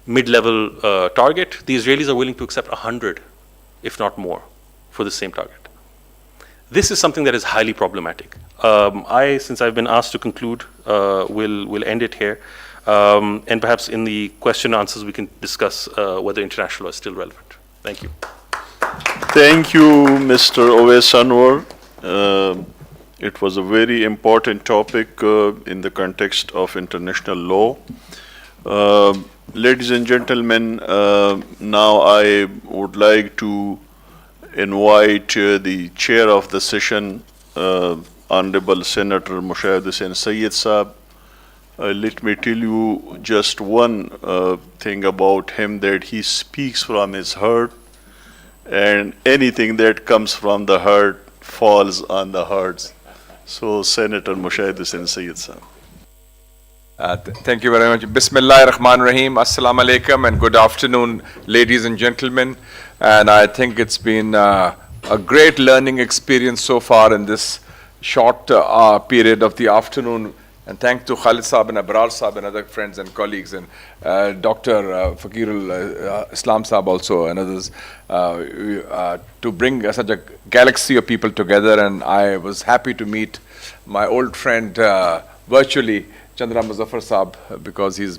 mid-level target, the Israelis are willing to accept 100, if not more, for the same target. This is something that is highly problematic. Since I've been asked to conclude, will end it here. And perhaps in the question and answers, we can discuss whether international law is still relevant. Thank you. Thank you, Mr. Owais Anwar. It was a very important topic in the context of international law. Ladies and gentlemen, now I would like to invite the chair of the session, Honorable Senator Mushahid Syed Saab. Let me tell you just one thing about him, that he speaks from his heart, and anything that comes from the heart falls on the hearts. So, Senator Mushahid Syed Saab. Thank you very much. Bismillah ar-Rahman ar-Rahim. Assalamu alaikum and good afternoon, ladies and gentlemen. And I think it's been a great learning experience so far in this short period of the afternoon. And thanks to Khalid Saab and Abrar Saab and other friends and colleagues, and Dr. Fakirul Islam Saab also and others, to bring such a galaxy of people together. And I was happy to meet my old friend virtually, Chandra Muzaffar Saab, because he's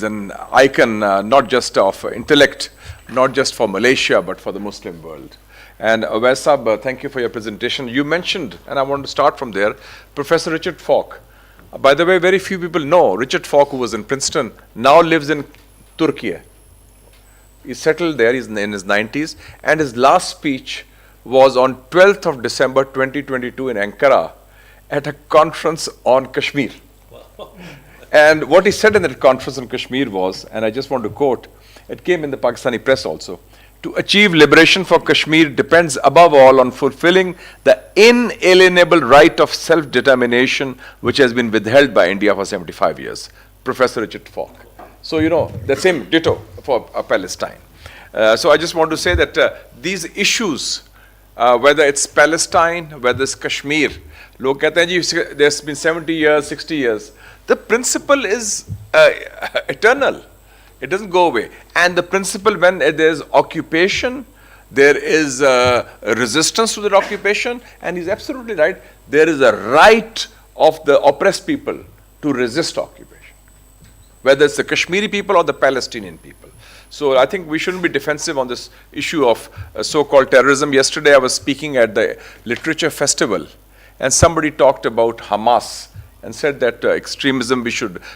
an icon not just of intellect, not just for Malaysia, but for the Muslim world. And Owais Saab, thank you for your presentation. You mentioned, and I want to start from there, Professor Richard Falk. By the way, very few people know Richard Falk, who was in Princeton, now lives in Turkey. He's settled there, he's in his 90s, and his last speech was on 12th of December 2022 in Ankara at a conference on Kashmir. And what he said in that conference on Kashmir was, and I just want to quote, it came in the Pakistani press also, to achieve liberation for Kashmir depends above all on fulfilling the inalienable right of self-determination which has been withheld by India for 75 years. Professor Richard Falk. So, you know, the same ditto for Palestine. So I just want to say that these issues, whether it's Palestine, whether it's Kashmir, log kehte hain ji, there's been 70 years, 60 years. The principle is eternal. It doesn't go away. And the principle, when there's occupation, there is resistance to that occupation, and he's absolutely right, there is a right of the oppressed people to resist occupation, whether it's the Kashmiri people or the Palestinian people. So I think we shouldn't be defensive on this issue of so-called terrorism. Yesterday I was speaking at the Literature Festival, and somebody talked about Hamas and said that extremism,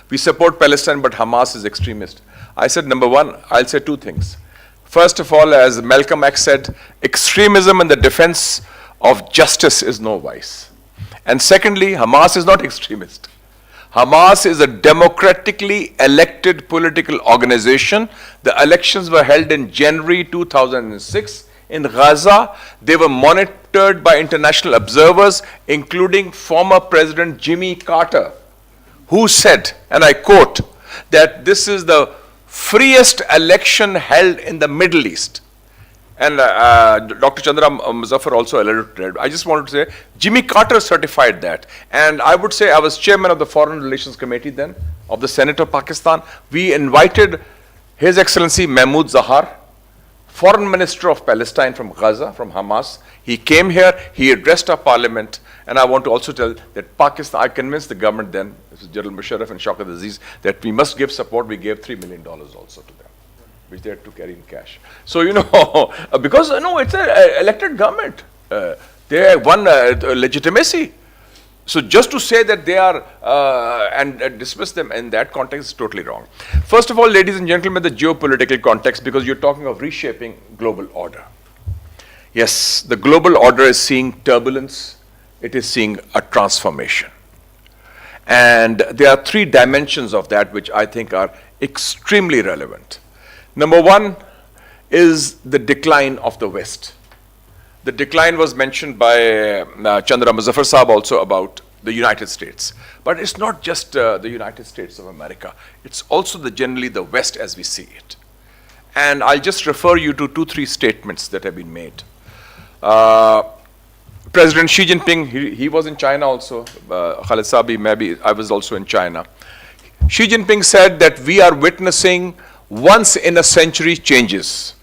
we support Palestine, but Hamas is extremist. I said, number one, I'll say two things. First of all, as Malcolm X said, extremism in the defense of justice is no vice. And secondly, Hamas is not extremist. Hamas is a democratically elected political organization. The elections were held in January 2006 in Gaza. They were monitored by international observers, including former President Jimmy Carter, who said, and I quote, that this is the freest election held in the Middle East. and Dr. Chandra Muzaffar also alluded to it. I just wanted to say, Jimmy Carter certified that. And I would say I was chairman of the Foreign Relations Committee then, of the Senate of Pakistan. We invited His Excellency Mahmoud Zahar, Foreign Minister of Palestine from Gaza, from Hamas. He came here, he addressed our parliament, and I want to also tell that Pakistan, I convinced the government then, General Musharraf and Shaukat Aziz, that we must give support. We gave $3 million also to them, which they had to carry in cash. So, you know, because, no, it's an elected government. They have won legitimacy. So just to say that they are, and dismiss them in that context is totally wrong. First of all, ladies and gentlemen, the geopolitical context, because you're talking of reshaping global order. Yes, the global order is seeing turbulence. It is seeing a transformation. And there are three dimensions of that which I think are extremely relevant. Number one is the decline of the West. The decline was mentioned by Chandra Muzaffar Saab also about the United States. But it's not just the United States of America. It's also generally the West as we see it. And I'll just refer you to 2-3 statements that have been made. President Xi Jinping, he was in China also. Khalid Sabi, maybe I was also in China. Xi Jinping said that we are witnessing once in a century changes.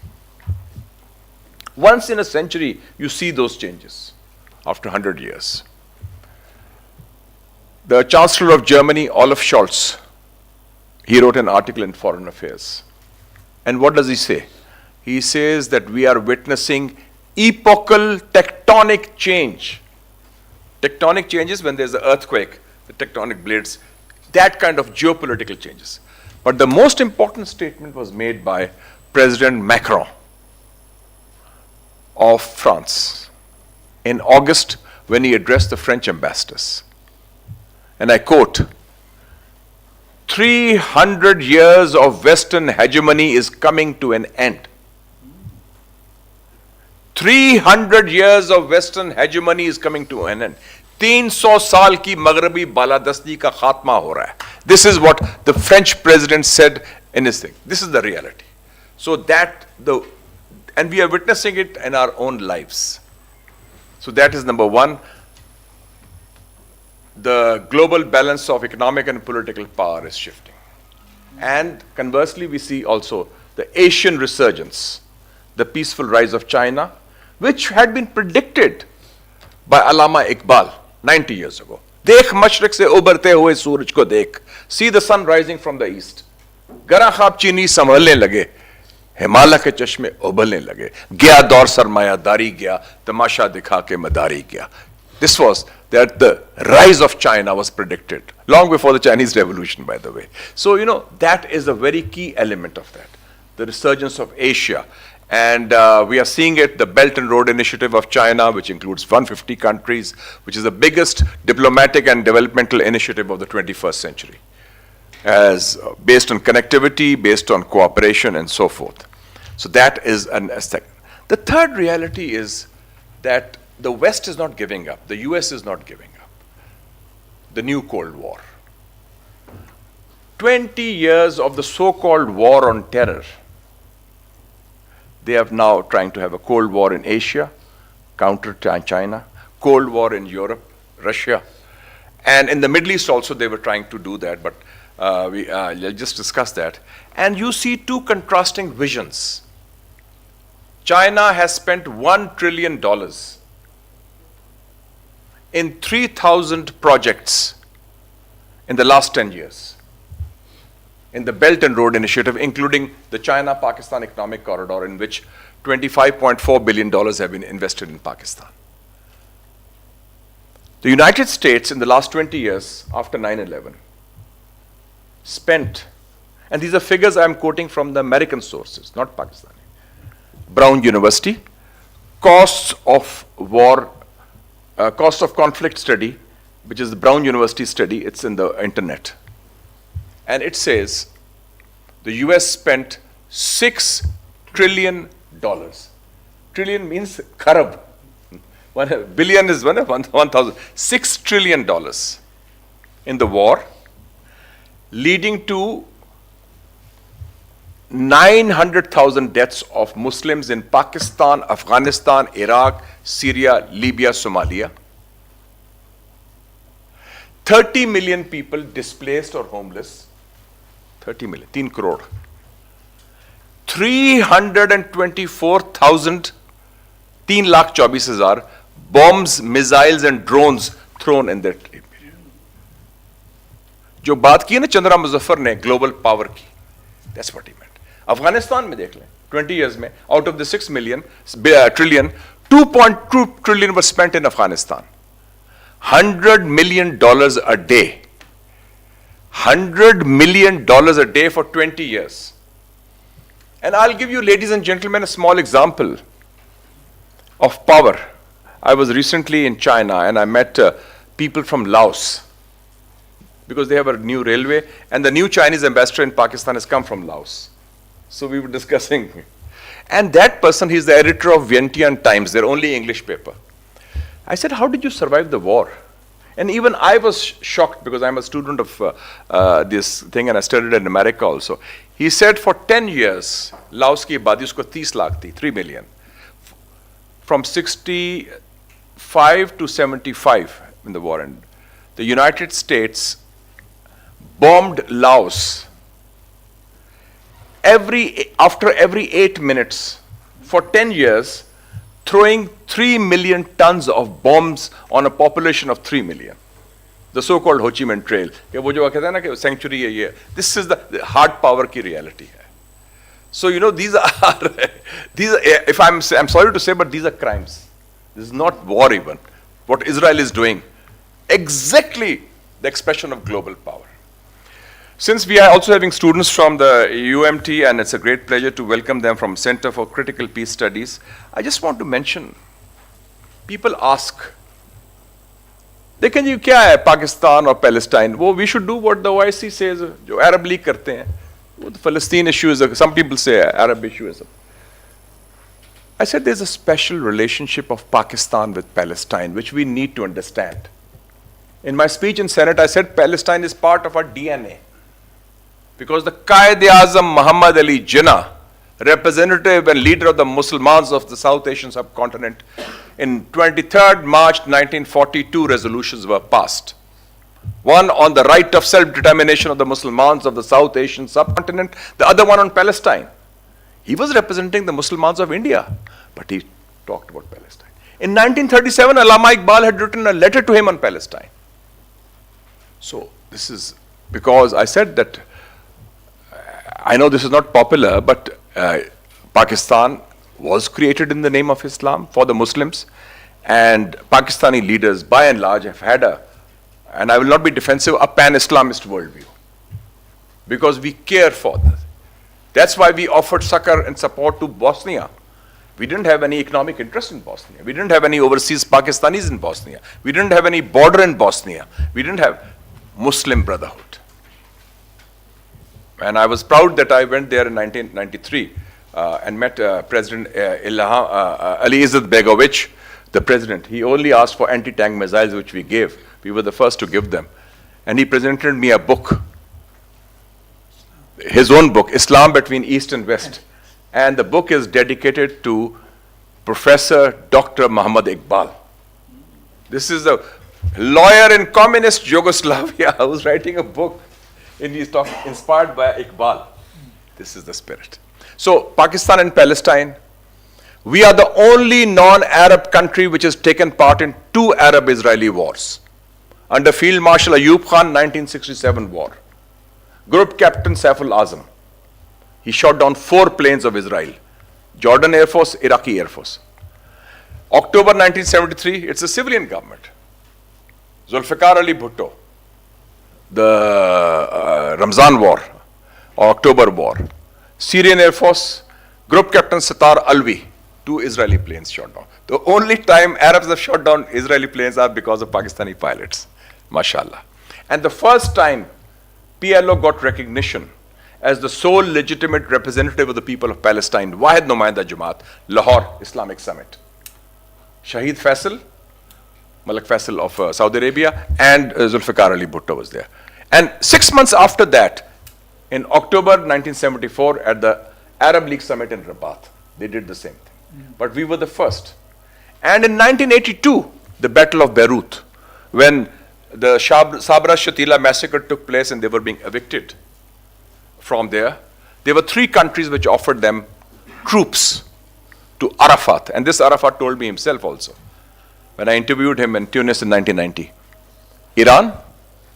Once in a century, you see those changes after 100 years. The Chancellor of Germany, Olaf Scholz, he wrote an article in Foreign Affairs. And what does he say? He says that we are witnessing epochal tectonic change. Tectonic changes when there's an earthquake, the tectonic blades, that kind of geopolitical changes. But the most important statement was made by President Macron of France in August when he addressed the French ambassadors. And I quote, 300 years of Western hegemony is coming to an end. 300 years of Western hegemony is coming to an end. 300 साल की मगरबी बालादस्ती का खात्मा हो रहा है. This is what the French president said in his thing. This is the reality. So and we are witnessing it in our own lives. So that is number one. The global balance of economic and political power is shifting. And conversely, we see also the Asian resurgence, the peaceful rise of China, which had been predicted by Allama Iqbal 90 years ago. Dekh mashriq se ubarte hue suraj ko dekh. See the sun rising from the east. Gara khab chini samhalne lage. Himalaya के चश्मे उबलने लगे. गया दौर सरमायादारी गया, तमाशा दिखा के मदारी गया. This was that the rise of China was predicted long before the Chinese Revolution, by the way. So, you know, that is a very key element of that, the resurgence of Asia. And we are seeing it, the Belt and Road Initiative of China, which includes 150 countries, which is the biggest diplomatic and developmental initiative of the 21st century. As based on connectivity, based on cooperation, and so forth. So that is an aspect. The third reality is that the West is not giving up. The US is not giving up. The new Cold War. 20 years of the so-called war on terror. They are now trying to have a Cold War in Asia, counter China, Cold War in Europe, Russia. And in the Middle East also they were trying to do that, but we'll just discuss that. And you see two contrasting visions. China has spent $1 trillion in 3,000 projects in the last 10 years in the Belt and Road Initiative, including the China-Pakistan Economic Corridor, in which $25.4 billion have been invested in Pakistan. The United States in the last 20 years, after 9/11, spent, and these are figures I'm quoting from the American sources, not Pakistani. Brown University, costs of war, cost of conflict study, which is the Brown University study, it's in the internet. And it says the US spent $6 trillion. Trillion means kharab. 1 billion is 1,000. $6 trillion in the war, leading to 900,000 deaths of Muslims in Pakistan, Afghanistan, Iraq, Syria, Libya, Somalia. 30 million people displaced or homeless. 30 million, 3 crore. 324,000, 3,24,000 bombs, missiles and drones thrown in that area. जो बात की ना चंद्रा मुजफ्फर ने global power की, that's what he meant. Afghanistan में देख लें 20 years में out of the 6 trillion 2.2 trillion was spent in Afghanistan. $100 million a day. $100 million a day for 20 years. And I'll give you, ladies and gentlemen, a small example of power. I was recently in China and I met people from Laos because they have a new railway, and the new Chinese ambassador in Pakistan has come from Laos. So we were discussing. And that person, he's the editor of Vientiane Times, their only English paper. I said, how did you survive the war? And even I was shocked because I'm a student of this thing and I studied in America also. He said for 10 years, Laos ki abadi usko 30 lakh thi, 3 million. From 65 to 75 in the war end, the United States bombed Laos after every 8 minutes for 10 years, throwing 3 million tons of bombs on a population of 3 million. The so-called Ho Chi Minh Trail. Sanctuary, this is the hard power ki reality. So, you know, these are, if I'm sorry to say, but these are crimes. This is not war even. What Israel is doing, exactly the expression of global power. Since we are also having students from the UMT, and it's a great pleasure to welcome them from Center for Critical Peace Studies, I just want to mention, people ask, देखें जी क्या है पाकिस्तान और Palestine? वो we should do what the OIC says, जो Arab League करते हैं. वो the Palestine issue is, some people say Arab issue is. I said there's a special relationship of Pakistan with Palestine, which we need to understand. In my speech in Senate, I said Palestine is part of our DNA. Because the Qaid-e-Azam Muhammad Ali Jeenah, representative and leader of the Muslims of the South Asian subcontinent, in 23rd March 1942 resolutions were passed. One on the right of self-determination of the Muslims of the South Asian subcontinent, the other one on Palestine. He was representing the Muslims of India, but he talked about Palestine. In 1937, Allama Iqbal had written a letter to him on Palestine. So this is because I said that I know this is not popular, but Pakistan was created in the name of Islam for the Muslims, and Pakistani leaders by and large have had and I will not be defensive, a pan-Islamist worldview. Because we care for this. That's why we offered succor and support to Bosnia. We didn't have any economic interest in Bosnia. We didn't have any overseas Pakistanis in Bosnia. We didn't have any border in Bosnia. We didn't have Muslim Brotherhood. And I was proud that I went there in 1993 and met President Ali Izzat Begovic, the president. He only asked for anti-tank missiles, which we gave. We were the first to give them. And he presented me a book, his own book, Islam Between East and West. And the book is dedicated to Professor Dr. Muhammad Iqbal. This is a lawyer in communist Yugoslavia who's writing a book. And he's inspired by Iqbal. This is the spirit. So, Pakistan and Palestine, we are the only non-Arab country which has taken part in 2 Arab-Israeli wars. Under Field Marshal Ayub Khan, 1967 war. Group Captain Saiful Azam. He shot down 4 planes of Israel. Jordan Air Force, Iraqi Air Force. October 1973, it's a civilian government. Zulfikar Ali Bhutto. The Ramzan War, or October War. Syrian Air Force, Group Captain Sattar Alvi, 2 Israeli planes shot down. The only time Arabs have shot down Israeli planes are because of Pakistani pilots. MashaAllah. And the first time PLO got recognition as the sole legitimate representative of the people of Palestine, Wahid Numayanda Jamaat, Lahore Islamic Summit. Shahid Faisal, Malik Faisal of Saudi Arabia, and Zulfikar Ali Bhutto was there. And 6 months after that, In October 1974, at the Arab League Summit in Rabat, they did the same thing. But we were the first. And in 1982, the Battle of Beirut, when the Sabra Shatila massacre took place and they were being evicted from there were 3 countries which offered them troops to Arafat. And this Arafat told me himself also, when I interviewed him in Tunis in 1990. Iran,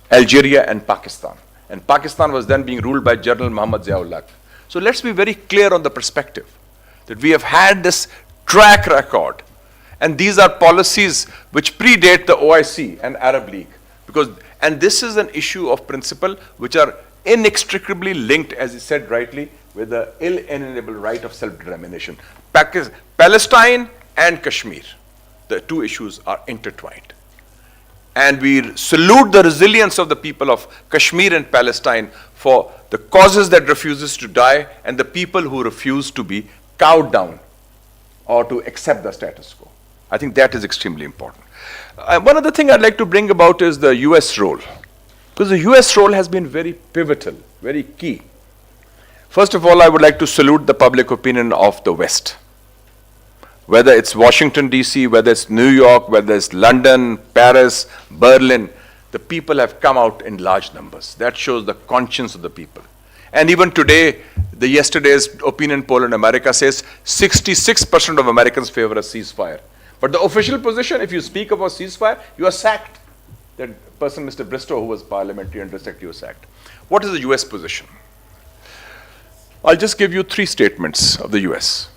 Algeria, and Pakistan. And Pakistan was then being ruled by General Muhammad Ziaullah. So let's be very clear on the perspective that we have had this track record. And these are policies which predate the OIC and Arab League. And this is an issue of principle which are inextricably linked, as he said rightly, with the inalienable right of self-determination. Palestine and Kashmir, the 2 issues are intertwined. And we salute the resilience of the people of Kashmir and Palestine for the causes that refuses to die and the people who refuse to be cowed down or to accept the status quo. I think that is extremely important. One other thing I'd like to bring about is the US role. Because the US role has been very pivotal, very key. First of all, I would like to salute the public opinion of the West. Whether it's Washington, D.C., whether it's New York, whether it's London, Paris, Berlin, the people have come out in large numbers. That shows the conscience of the people. And even today, yesterday's opinion poll in America says 66% of Americans favor a ceasefire. But the official position, if you speak about ceasefire, you are sacked. That person, Mr. Bristow, who was parliamentary under Secretary, was sacked. What is the US position? I'll just give you 3 statements of the US.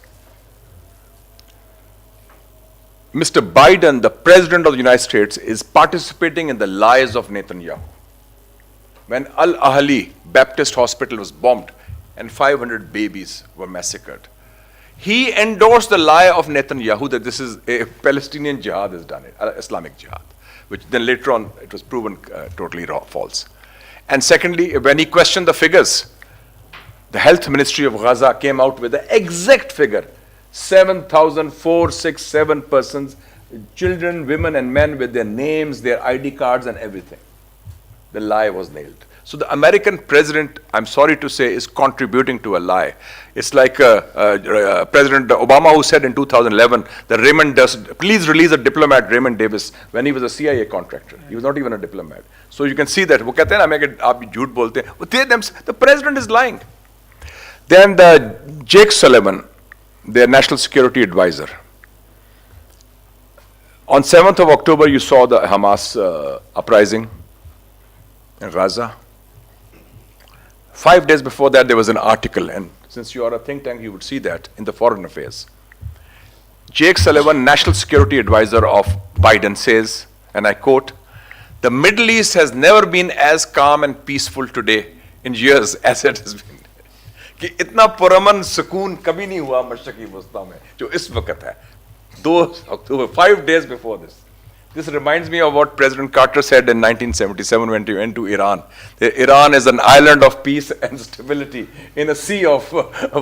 Mr. Biden, the President of the United States, is participating in the lies of Netanyahu. When Al-Ahli Baptist Hospital was bombed and 500 babies were massacred, he endorsed the lie of Netanyahu that this is a Palestinian jihad has done it, Islamic jihad, which then later on it was proven totally false. And secondly, when he questioned the figures, the health ministry of Gaza came out with the exact figure, 7,467 persons, children, women and men with their names, their ID cards and everything. The lie was nailed. So the American president, I'm sorry to say, is contributing to a lie. It's like President Obama, who said in 2011 that please release a diplomat, Raymond Davis, when he was a CIA contractor. He was not even a diplomat. So you can see that. वो कहते हैं ना, आप झूठ बोलते हैं. The president is lying. Then Jake Sullivan, their national security advisor. On 7th of October, you saw the Hamas uprising in Gaza. 5 days before that, there was an article, and since you are a think tank, you would see that in the Foreign Affairs. Jake Sullivan, national security advisor of Biden, says, and I quote, "The Middle East has never been as calm and peaceful today in years as it has been." कि इतना पुरअमन सुकून कभी नहीं हुआ मशरक़ी वस्ता में जो इस वक्त है. 2 October, 5 days before this. This reminds me of what President Carter said in 1977 when he went to Iran. Iran is an island of peace and stability in a sea of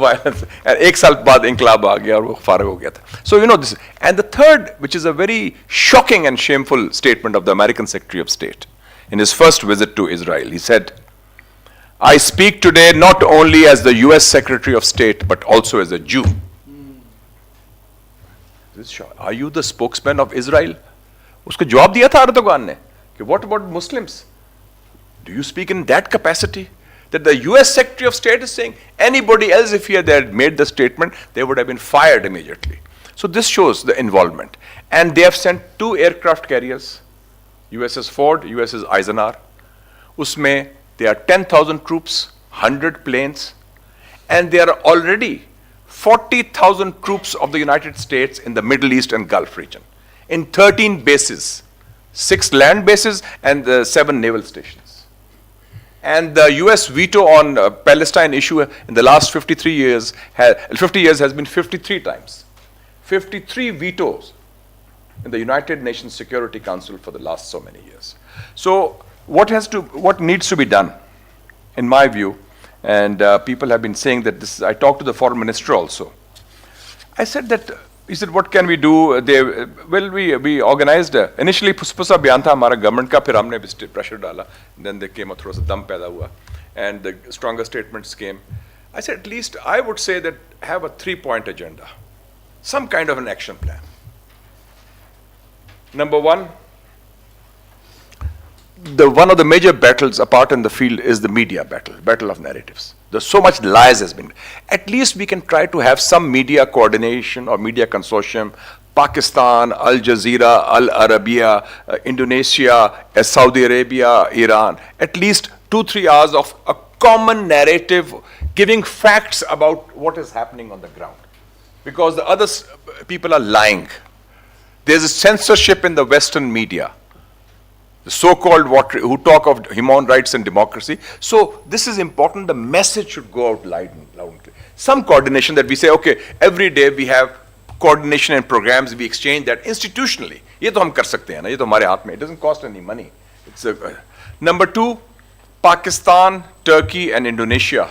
violence. And एक साल बाद इंकलाब आ गया और वो फारग हो गया था. So you know this. And the third, which is a very shocking and shameful statement of the American Secretary of State in his first visit to Israel, he said, "I speak today not only as the US Secretary of State, but also as a Jew." Are you the spokesman of Israel? उसको जवाब दिया था Erdogan ने कि what about Muslims? Do you speak in that capacity? That the US Secretary of State is saying anybody else, if they had made the statement, they would have been fired immediately. So this shows the involvement. And they have sent 2 aircraft carriers, USS Ford, USS Eisenhower. Usme there are 10,000 troops, 100 planes, and there are already 40,000 troops of the United States in the Middle East and Gulf region, in 13 bases, 6 land bases and 7 naval stations. And the US veto on Palestine issue in the last 50 years has been 53 times. 53 vetoes in the United Nations Security Council for the last so many years. So what needs to be done, in my view, and people have been saying that this, I talked to the foreign minister also. I said that, he said, what can we do? We organized, initially Pushpa बयान था हमारा government का, फिर हमने pressure डाला, then they came out, थोड़ा सा दम पैदा हुआ. and the stronger statements came. I said, at least I would say that have a 3-point agenda, some kind of an action plan. Number one, one of the major battles apart in the field is the media battle of narratives. There's so much lies has been. At least we can try to have some media coordination or media consortium. Pakistan, Al Jazeera, Al Arabiya, Indonesia, Saudi Arabia, Iran. At least 2-3 hours of a common narrative giving facts about what is happening on the ground. Because the other people are lying. There's a censorship in the Western media. The so-called who talk of human rights and democracy. So this is important. The message should go out loud and clear. Some coordination that we say, okay, every day we have coordination and programs, we exchange that institutionally. ये तो हम कर सकते हैं ना, ये तो हमारे हाथ में. It doesn't cost any money. It's number 2, Pakistan, Turkey, and Indonesia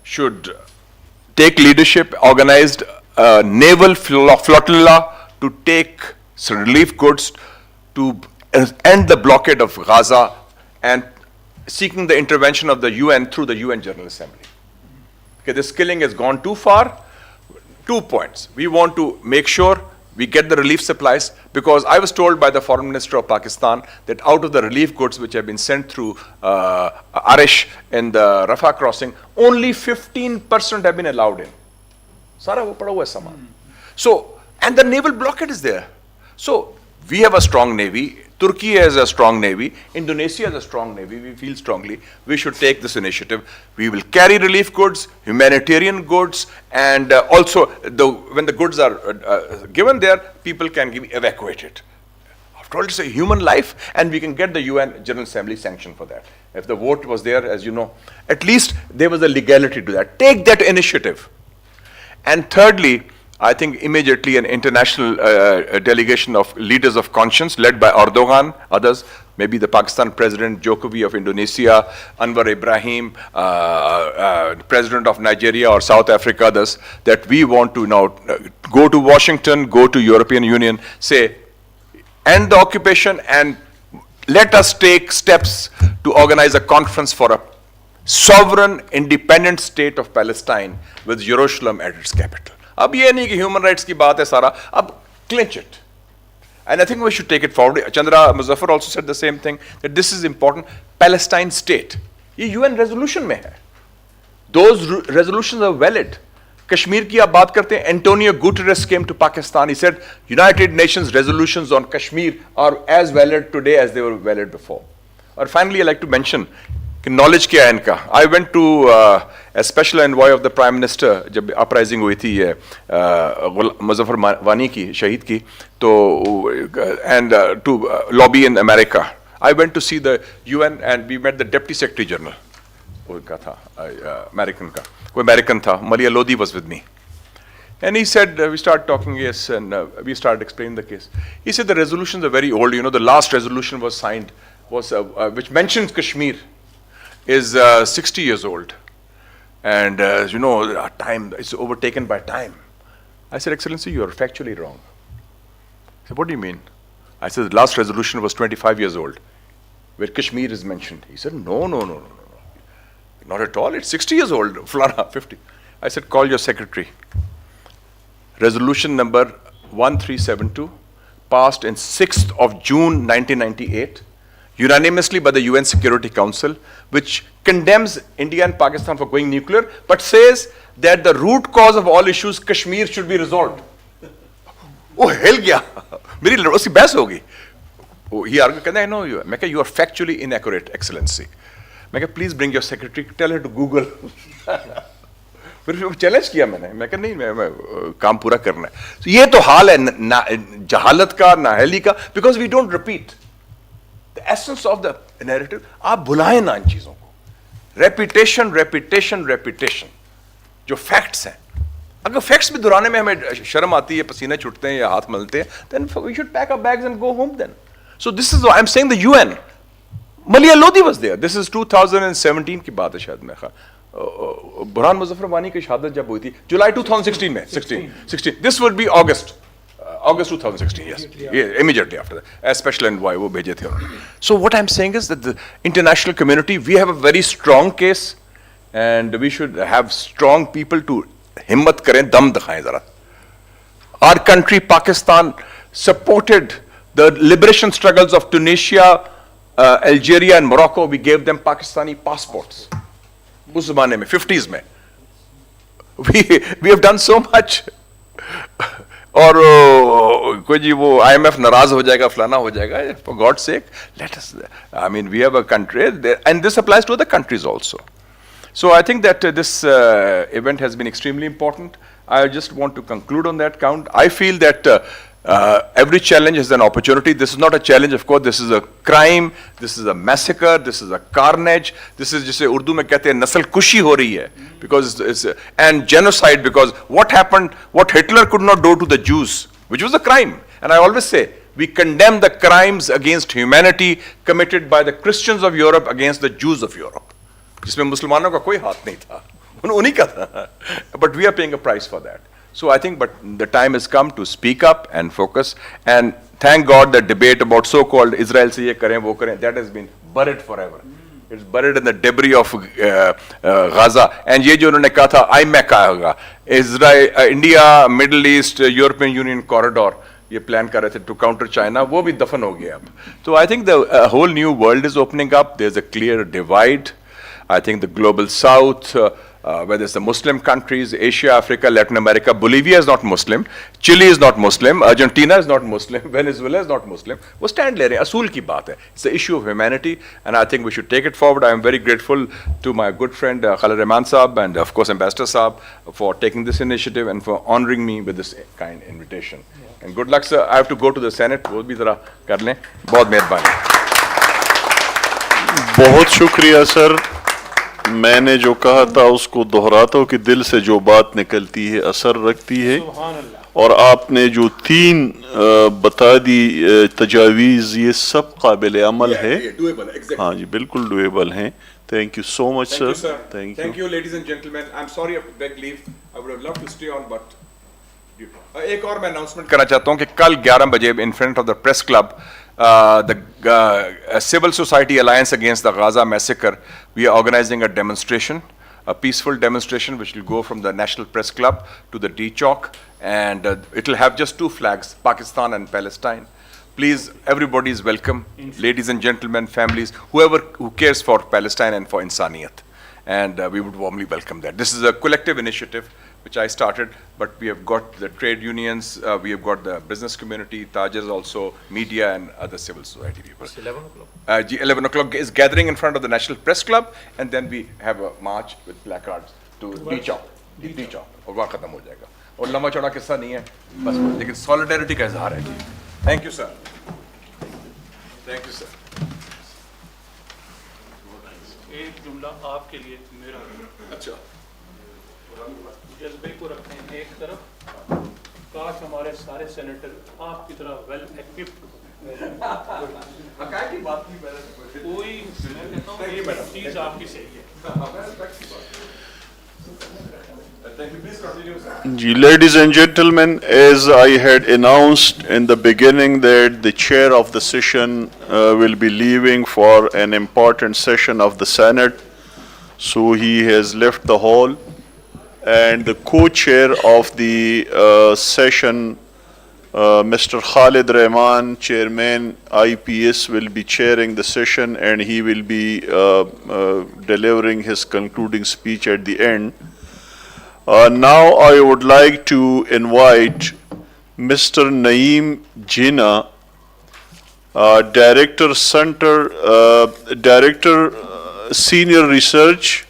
should take leadership, organized a naval flotilla to take relief goods to end the blockade of Gaza and seeking the intervention of the UN through the UN General Assembly. Okay, this killing has gone too far. 2 points. We want to make sure we get the relief supplies, because I was told by the Foreign Minister of Pakistan that out of the relief goods which have been sent through Arish in the Rafah crossing, only 15% have been allowed in. Sara wo pada hua hai saman. So, and the naval blockade is there. So, we have a strong navy. Turkey has a strong navy. Indonesia has a strong navy. We feel strongly we should take this initiative. We will carry relief goods, humanitarian goods, and also when the goods are given there, people can be evacuated. After all, it's a human life, and we can get the UN General Assembly sanction for that. If the vote was there, as you know, at least there was a legality to that. Take that initiative. And thirdly, I think immediately an international delegation of leaders of conscience led by Erdogan, others, maybe the Pakistan President, Jokowi of Indonesia, Anwar Ibrahim, President of Nigeria or South Africa, others, that we want to now go to Washington, go to European Union, say, end the occupation and let us take steps to organize a conference for a sovereign, independent state of Palestine with Jerusalem at its capital. अब ये नहीं कि human rights की बात है सारा, अब clinch it. And I think we should take it forward. Chandra Muzaffar also said the same thing, that this is important. Palestine state, ये UN resolution में है. Those resolutions are valid. Kashmir की आप बात करते हैं, Antonio Guterres came to Pakistan. He said, United Nations resolutions on Kashmir are as valid today as they were valid before. And finally, I'd like to mention, knowledge क्या है इनका. I went to a special envoy of the Prime Minister जब uprising हुई थी ये मुजफ्फर वानी की, शहीद की, तो and to lobby in America. I went to see the UN and we met the Deputy Secretary General. वो का था American का, कोई American था. Malia Lodi was with me. And he said, we started talking, yes, and we started explaining the case. He said the resolutions are very old. You know, the last resolution was signed, was which mentions Kashmir, is 60 years old. And you know, time is overtaken by time. I said, Excellency, you are factually wrong. He said, what do you mean? I said, the last resolution was 25 years old, where Kashmir is mentioned. He said, no. Not at all, it's 60 years old, Flana, 50. I said, call your secretary. Resolution number 1372, passed in 6th of June 1998, unanimously by the UN Security Council, which condemns India and Pakistan for going nuclear, but says that the root cause of all issues, Kashmir, should be resolved. Oh, hell yeah. मेरी उसकी बहस होगी. He argued, कहता है, no, you are factually inaccurate, Excellency. मैं कहा, please bring your secretary, tell her to Google. फिर challenge किया मैं कहा नहीं, मैं काम पूरा करना है. तो ये तो हाल है जहालत का, नाअहली का, because we don't repeat the essence of the narrative. आप भुलाएं ना इन चीजों को. Repetition. जो facts हैं, अगर facts भी दोहराने में हमें शर्म आती है, पसीने छूटते हैं या हाथ मलते हैं, then we should pack our bags and go home then. So this is why I'm saying the UN. Malia Lodi was there. This is 2017 की बात है शायद मैं खा. बुरहान मुजफ्फर वानी की शहादत जब हुई थी, जुलाई 2016 में, 16. This would be August August 2016, yes. Yeah, immediately after that. A special envoy, wo bheje the unhone. So what I'm saying is that the international community, we have a very strong case and we should have strong people to himmat karen, dam dikhaye zara. Our country, Pakistan, supported the liberation struggles of Tunisia, Algeria and Morocco. We gave them Pakistani passports. उस ज़माने में 50s में we have done so much. और कोई जी वो IMF नाराज हो जाएगा, फलाना हो जाएगा. For God's sake, let us. I mean, we have a country, and this applies to other countries also. So I think that this event has been extremely important. I just want to conclude on that count. I feel that every challenge is an opportunity. This is not a challenge, of course. This is a crime. This is a massacre. This is a carnage. This is जिसे उर्दू में कहते हैं नस्ल कुशी हो रही है, because it's and genocide, because what happened, what Hitler could not do to the Jews, which was a crime. And I always say, we condemn the crimes against humanity committed by the Christians of Europe against the Jews of Europe, जिसमें मुसलमानों का कोई हाथ नहीं था, उन्हीं का था. But we are paying a price for that. So I think, but the time has come to speak up and focus. And thank God the debate about so-called Israel se ye kare, wo kare, that has been buried forever. It's buried in the debris of Gaza. And ye jo unhone kaha tha, IMEC aayega, Israel, India, Middle East, European Union corridor, ये plan कर रहे थे to counter China, वो भी दफन हो गया अब. So I think the whole new world is opening up. There's a clear divide. I think the global south, whether it's the Muslim countries, Asia, Africa, Latin America, Bolivia is not Muslim, Chile is not Muslim, Argentina is not Muslim, Venezuela is not Muslim. वो stand ले रहे हैं, असूल की बात है. It's the issue of humanity, and I think we should take it forward. I am very grateful to my good friend Khalid Rahman Saab and of course Ambassador Saab for taking this initiative and for honoring me with this kind invitation. And good luck, sir. I have to go to the Senate. वो भी जरा कर लें. बहुत मेहरबानी. बहुत शुक्रिया sir. मैंने जो कहा था उसको दोहराता हूँ कि दिल से जो बात निकलती है असर रखती है. और आपने जो 3 बता दी तजावीज़, ये सब काबिल अमल है. हाँ जी, बिल्कुल डुएबल हैं. Thank you so much, sir. Thank you, ladies and gentlemen. I'm sorry I have to beg leave. I would have loved to stay on, but एक और मैं announcement करना चाहता हूँ कि कल 11 बजे in front of the press club, the Civil Society Alliance Against the Gaza Massacre, we are organizing a demonstration, a peaceful demonstration which will go from the National Press Club to the D Chowk, and it will have just 2 flags, Pakistan and Palestine. Please, everybody is welcome, ladies and gentlemen, families, whoever who cares for Palestine and for Insaniyat. And we would warmly welcome that. This is a collective initiative which I started, but we have got the trade unions, we have got the business community, Tajers also, media and other civil society people. It's 11 o'clock. 11 o'clock is gathering in front of the National Press Club, and then we have a march with placards to D Chowk. D Chowk. और वहाँ खत्म हो जाएगा. और लंबा चौड़ा किस्सा नहीं है, बस लेकिन solidarity का इज़हार है जी. Thank you, sir. Thank you, sir. एक जुमला आपके लिए मेरा. अच्छा. जज्बे को रखते हैं एक तरफ. काश हमारे सारे सेनेटर आपकी तरह वेल इक्विप्ड हकायत की बात नहीं, मैंने कोई मैं कहता हूँ ये चीज़ आपकी सही है. Ladies and gentlemen, as I had announced in the beginning that the chair of the session will be leaving for an important session of the Senate, so he has left the hall, and the co-chair of the session, Mr. Khalid Rahman, Chairman IPS, will be chairing the session, and he will be delivering his concluding speech at the end. Now I would like to invite Mr. Naeem Jeenah, Director Senior Research,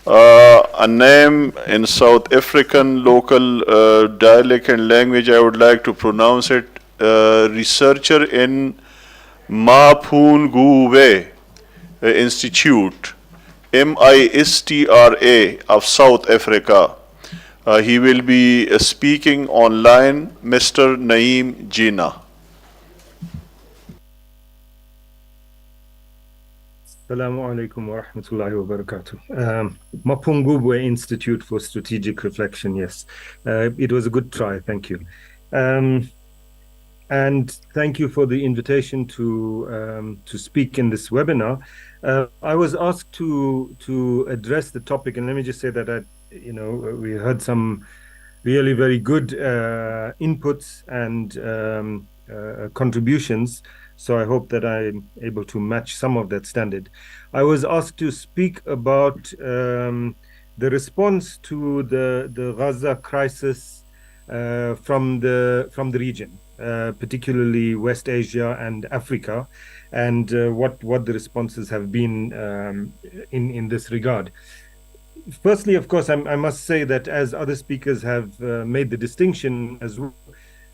a name in South African local dialect and language, I would like to pronounce it, researcher in Mapungubwe Institute, MISTRA of South Africa. He will be speaking online, Mr. Naeem Jeenah. Assalamu alaikum wa rahmatullahi wa barakatuh. Mapungubwe Institute for Strategic Reflection, yes. It was a good try, thank you. and thank you for the invitation to speak in this webinar. I was asked to address the topic, and let me just say that we heard some really very good inputs and contributions. So I hope that I'm able to match some of that standard. I was asked to speak about the response to the Gaza crisis from the region, particularly West Asia and Africa, and what the responses have been in this regard. Firstly, of course, I must say that as other speakers have made the distinction as well,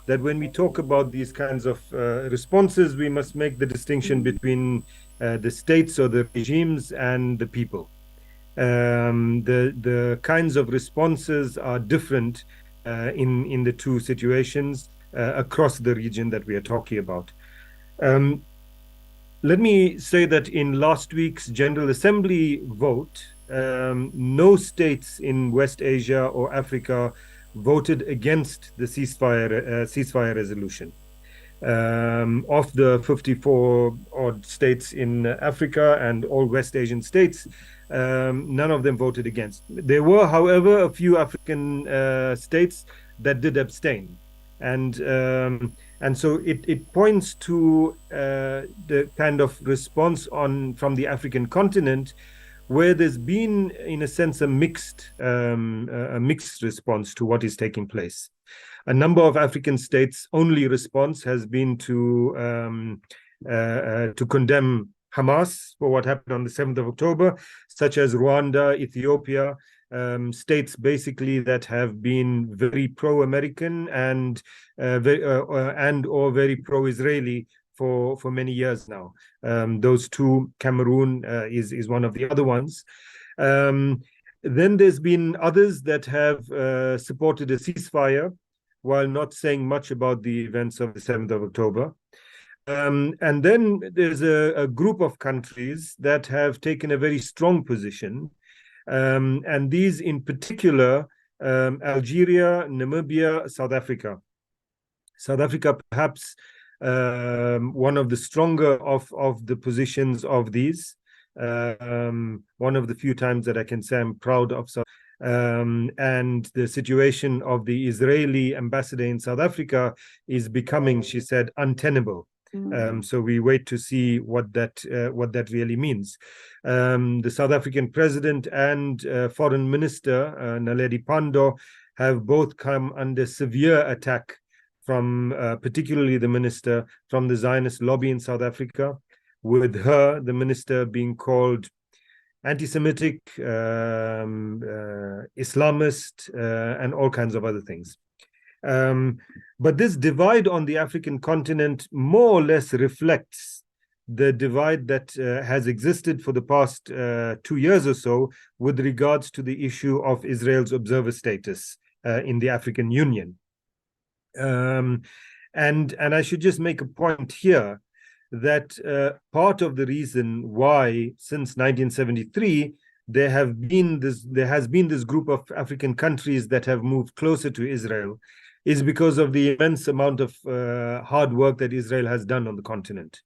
that when we talk about these kinds of responses, we must make the distinction between the states or the regimes and the people. The kinds of responses are different in the two situations across the region that we are talking about. Let me say that in last week's General Assembly vote, no states in West Asia or Africa voted against the ceasefire resolution. Of the 54 odd states in Africa and all West Asian states, none of them voted against. There were, however, a few African states that did abstain. And so it points to the kind of response from the African continent, where there's been, in a sense, a mixed response to what is taking place. A number of African states' only response has been to condemn Hamas for what happened on the 7th of October, such as Rwanda, Ethiopia, states basically that have been very pro-American and or very pro-Israeli for many years now. Those two, Cameroon is one of the other ones. Then there's been others that have supported a ceasefire while not saying much about the events of the 7th of October. And then there's a group of countries that have taken a very strong position. And these in particular, Algeria, Namibia, South Africa. South Africa, perhaps one of the stronger of the positions of these. One of the few times that I can say I'm proud of South and the situation of the Israeli ambassador in South Africa is becoming, she said, untenable. So we wait to see what that really means. The South African president and foreign minister, Naledi Pandor, have both come under severe attack from particularly the minister from the Zionist lobby in South Africa, with the minister being called anti-Semitic, Islamist, and all kinds of other things. But this divide on the African continent more or less reflects the divide that has existed for the past 2 years or so with regards to the issue of Israel's observer status in the African Union. And I should just make a point here that part of the reason why since 1973 there has been this group of African countries that have moved closer to Israel is because of the immense amount of hard work that Israel has done on the continent,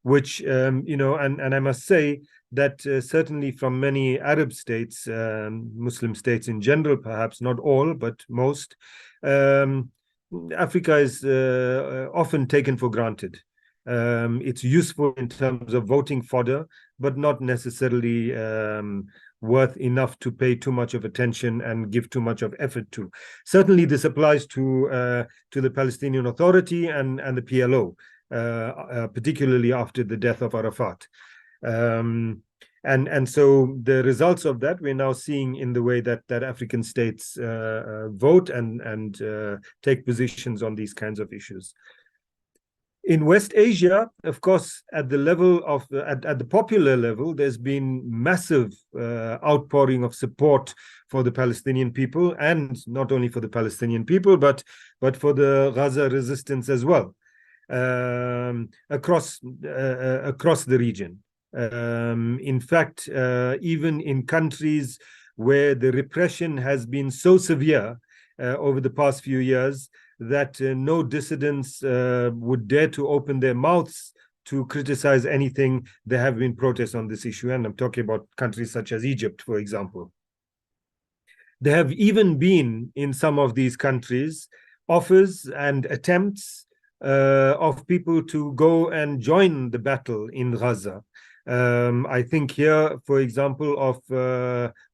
which and I must say that certainly from many Arab states, Muslim states in general, perhaps not all but most, Africa is often taken for granted. It's useful in terms of voting fodder, but not necessarily worth enough to pay too much of attention and give too much of effort to. Certainly, this applies to the Palestinian Authority and the PLO, particularly after the death of Arafat. And so the results of that we're now seeing in the way that African states vote and take positions on these kinds of issues. In West Asia, of course, at the level of at the popular level, there's been massive outpouring of support for the Palestinian people, and not only for the Palestinian people, but for the Gaza resistance as well, across the region. In fact, even in countries where the repression has been so severe over the past few years, that no dissidents would dare to open their mouths to criticize anything. There have been protests on this issue, and I'm talking about countries such as Egypt, for example. There have even been, in some of these countries, offers and attempts of people to go and join the battle in Gaza. I think here, for example,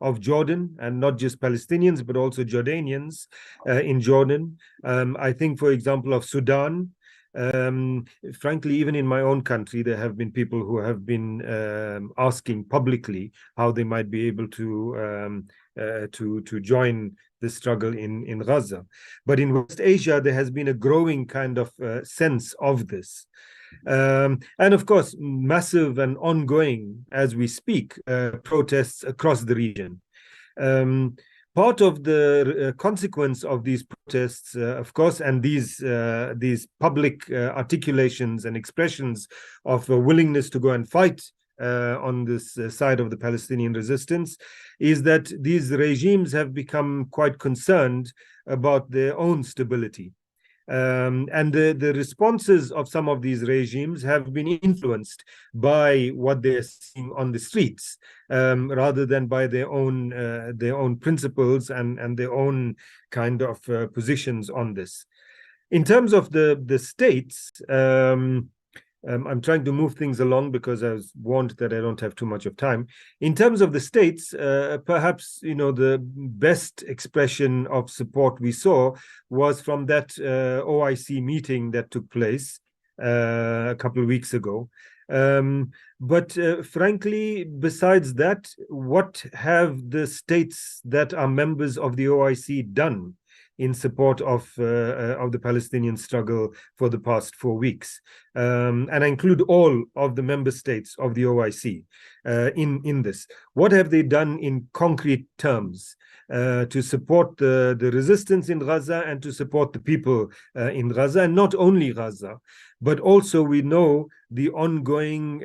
of Jordan, and not just Palestinians, but also Jordanians in Jordan. I think, for example, of Sudan. Frankly, even in my own country, there have been people who have been asking publicly how they might be able to join the struggle in Gaza. But in West Asia, there has been a growing kind of sense of this. And of course, massive and ongoing, as we speak, protests across the region. Part of the consequence of these protests, of course, and these public articulations and expressions of a willingness to go and fight on this side of the Palestinian resistance, is that these regimes have become quite concerned about their own stability. And the responses of some of these regimes have been influenced by what they're seeing on the streets, rather than by their own principles and their own kind of positions on this. In terms of the states, I'm trying to move things along because I was warned that I don't have too much of time. In terms of the states, perhaps the best expression of support we saw was from that OIC meeting that took place a couple of weeks ago. But frankly, besides that, what have the states that are members of the OIC done in support of the Palestinian struggle for the past 4 weeks? And I include all of the member states of the OIC in this. What have they done in concrete terms to support the resistance in Gaza and to support the people in Gaza, and not only Gaza, but also we know the ongoing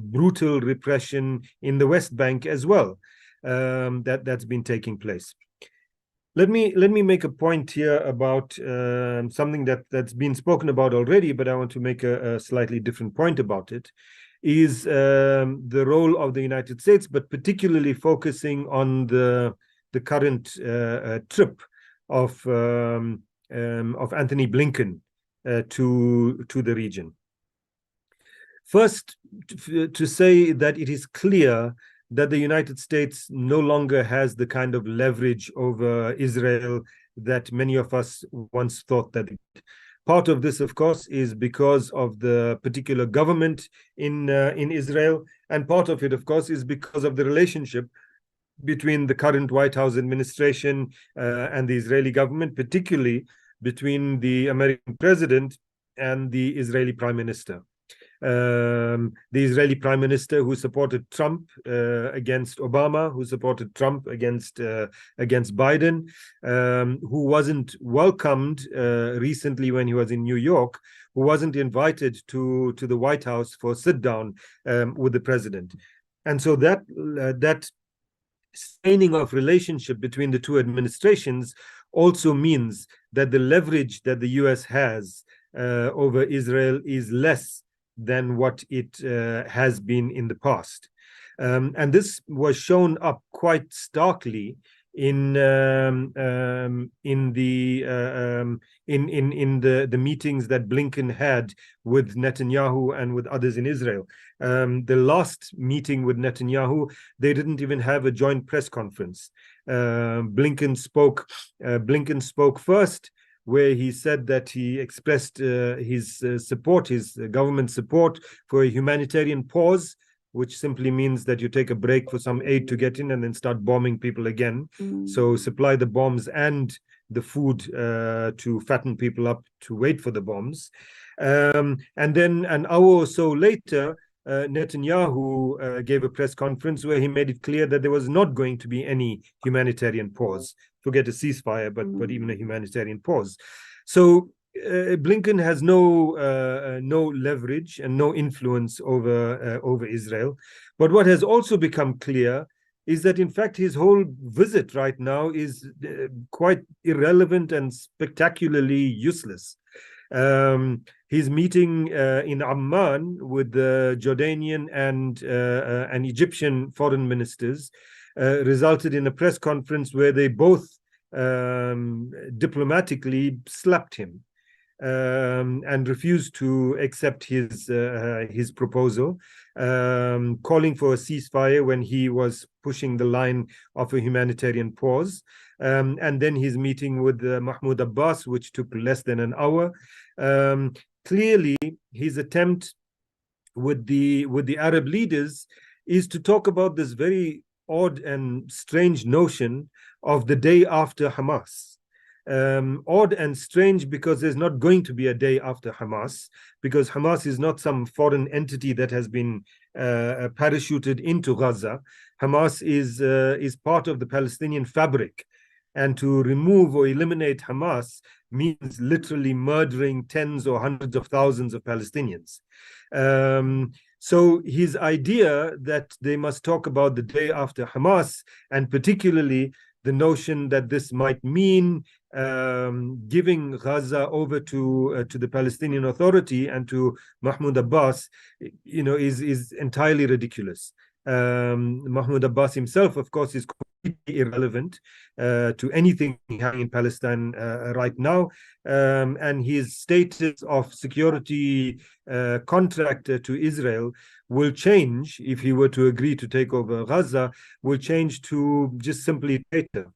brutal repression in the West Bank as well, that's been taking place. Let me make a point here about something that's been spoken about already, but I want to make a slightly different point about it, is the role of the United States, but particularly focusing on the current trip of Anthony Blinken to the region. First, to say that it is clear that the United States no longer has the kind of leverage over Israel that many of us once thought that it did. Part of this, of course, is because of the particular government in Israel, and part of it, of course, is because of the relationship between the current White House administration and the Israeli government, particularly between the American president and the Israeli prime minister. The Israeli prime minister who supported Trump against Obama, who supported Trump against Biden, who wasn't welcomed recently when he was in New York, who wasn't invited to the White House for sit down with the president. And so that straining of relationship between the two administrations also means that the leverage that the US has over Israel is less than what it has been in the past, and this was shown up quite starkly in the meetings that Blinken had with Netanyahu and with others in Israel. The last meeting with Netanyahu, they didn't even have a joint press conference. Blinken spoke first, where he said that he expressed his government support for a humanitarian pause, which simply means that you take a break for some aid to get in and then start bombing people again. So supply the bombs and the food to fatten people up to wait for the bombs. And then an hour or so later, Netanyahu gave a press conference where he made it clear that there was not going to be any humanitarian pause. Forget a ceasefire, but even a humanitarian pause. So Blinken has no leverage and no influence over Israel. But what has also become clear is that, in fact, his whole visit right now is quite irrelevant and spectacularly useless. His meeting in Amman with the Jordanian and Egyptian foreign ministers resulted in a press conference where they both diplomatically slapped him and refused to accept his proposal, calling for a ceasefire when he was pushing the line of a humanitarian pause. And then his meeting with Mahmoud Abbas, which took less than an hour. Clearly, his attempt with the Arab leaders is to talk about this very odd and strange notion of the day after Hamas. Odd and strange because there's not going to be a day after Hamas, because Hamas is not some foreign entity that has been parachuted into Gaza. Hamas is part of the Palestinian fabric, and to remove or eliminate Hamas means literally murdering tens or hundreds of thousands of Palestinians. So his idea that they must talk about the day after Hamas, and particularly the notion that this might mean giving Gaza over to the Palestinian Authority and to Mahmoud Abbas, is entirely ridiculous. Mahmoud Abbas himself, of course, is completely irrelevant to anything happening in Palestine right now, and his status of security contractor to Israel will change if he were to agree to take over Gaza, will change to just simply traitor.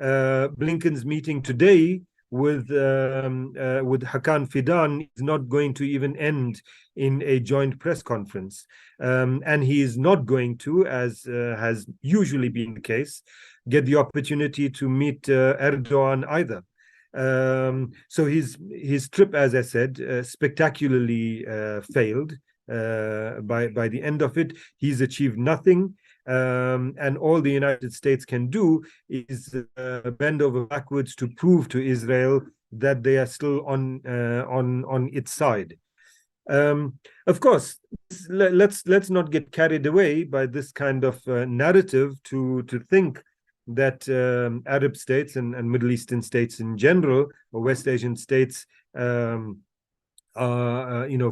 Blinken's meeting today with Hakan Fidan is not going to even end in a joint press conference, and he is not going to, as has usually been the case, get the opportunity to meet Erdogan either. So his trip, as I said, spectacularly failed. By the end of it, he's achieved nothing. And all the United States can do is bend over backwards to prove to Israel that they are still on its side. Of course, let's not get carried away by this kind of narrative to think that Arab states and Middle Eastern states in general, or West Asian states, are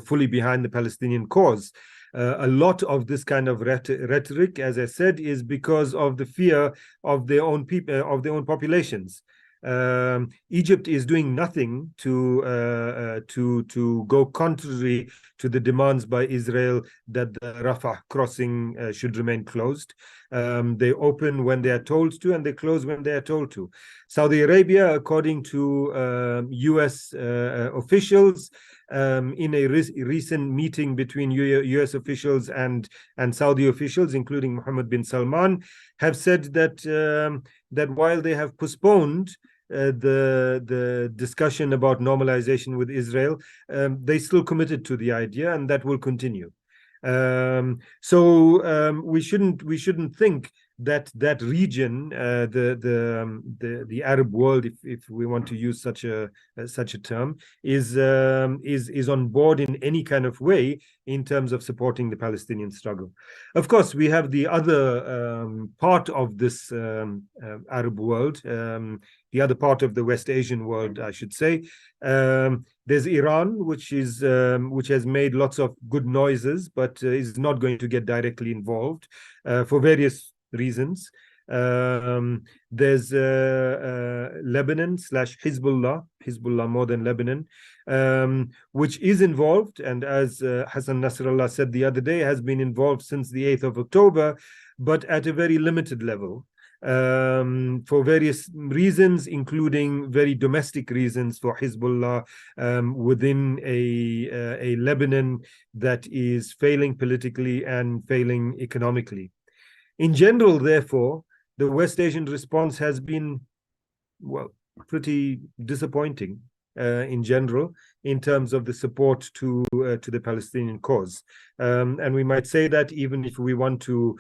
fully behind the Palestinian cause. A lot of this kind of rhetoric, as I said, is because of the fear of their own people, of their own populations. Egypt is doing nothing to go contrary to the demands by Israel that the Rafah crossing should remain closed. They open when they are told to, and they close when they are told to. Saudi Arabia, according to U.S. officials, in a recent meeting between U.S. officials and Saudi officials, including Mohammed bin Salman, have said that while they have postponed the discussion about normalization with Israel, they still committed to the idea, and that will continue. So we shouldn't think that region, the Arab world, if we want to use such a term, is on board in any kind of way in terms of supporting the Palestinian struggle. Of course, we have the other part of this Arab world, the other part of the West Asian world, I should say. There's Iran, which has made lots of good noises, but is not going to get directly involved for various reasons. There's Lebanon / Hezbollah more than Lebanon, which is involved, and as Hassan Nasrallah said the other day, has been involved since the 8th of October, but at a very limited level. For various reasons, including very domestic reasons for Hezbollah within a Lebanon that is failing politically and failing economically. In general, therefore, the West Asian response has been, well, pretty disappointing in general in terms of the support to the Palestinian cause. And we might say that even if we want to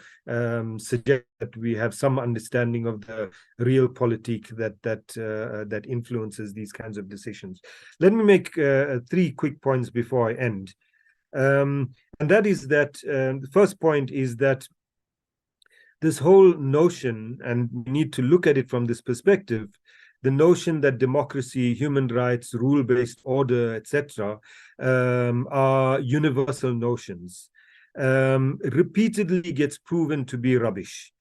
suggest that we have some understanding of the real politique that influences these kinds of decisions. Let me make 3 quick points before I end. And that is that the first point is that this whole notion, and we need to look at it from this perspective, the notion that democracy, human rights, rule-based order, etc., are universal notions, repeatedly gets proven to be rubbish.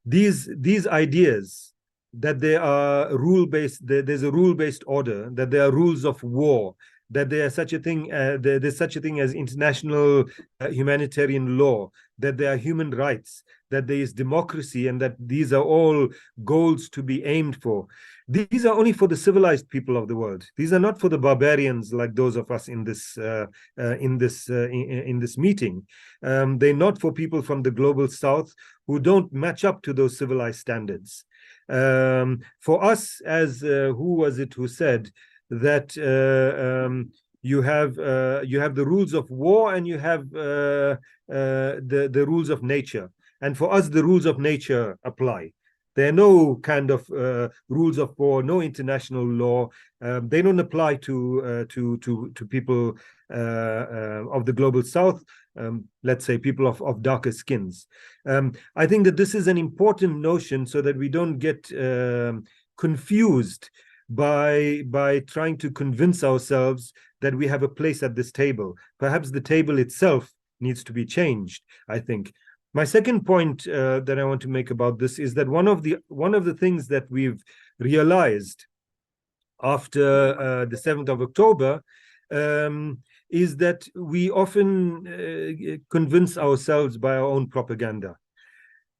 These ideas that there are there's a rule-based order, that there are rules of war, that there's such a thing as international humanitarian law, that there are human rights, that there is democracy, and that these are all goals to be aimed for. These are only for the civilized people of the world. These are not for the barbarians like those of us in this meeting. They're not for people from the global south who don't match up to those civilized standards. For us, as who was it who said that you have the rules of war and you have the rules of nature. And for us, the rules of nature apply. There are no kind of rules of war, no international law. They don't apply to people of the global south. Let's say people of darker skins. I think that this is an important notion so that we don't get confused by trying to convince ourselves that we have a place at this table. Perhaps the table itself needs to be changed, I think. My second point that I want to make about this is that one of the things that we've realized after the 7th of October is that we often convince ourselves by our own propaganda.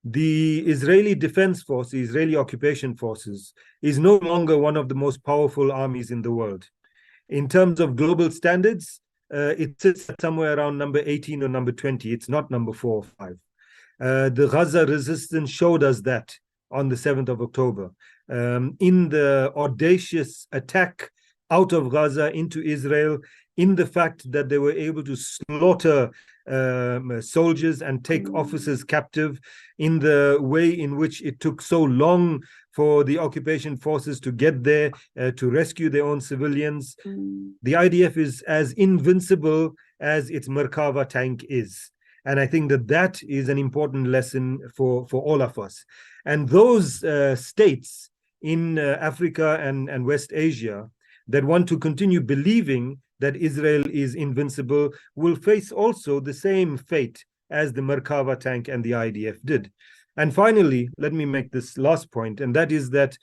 The Israeli Defense Force, the Israeli occupation forces, is no longer one of the most powerful armies in the world. In terms of global standards, it sits somewhere around number 18 or number 20. It's not number 4 or 5. The Gaza resistance showed us that on the 7th of October. In the audacious attack out of Gaza into Israel, in the fact that they were able to slaughter soldiers and take officers captive, in the way in which it took so long for the occupation forces to get there to rescue their own civilians. The IDF is as invincible as its Merkava tank is. And I think that that is an important lesson for all of us. And those states in Africa and West Asia that want to continue believing that Israel is invincible will face also the same fate as the Merkava tank and the IDF did. And finally, let me make this last point, and that is that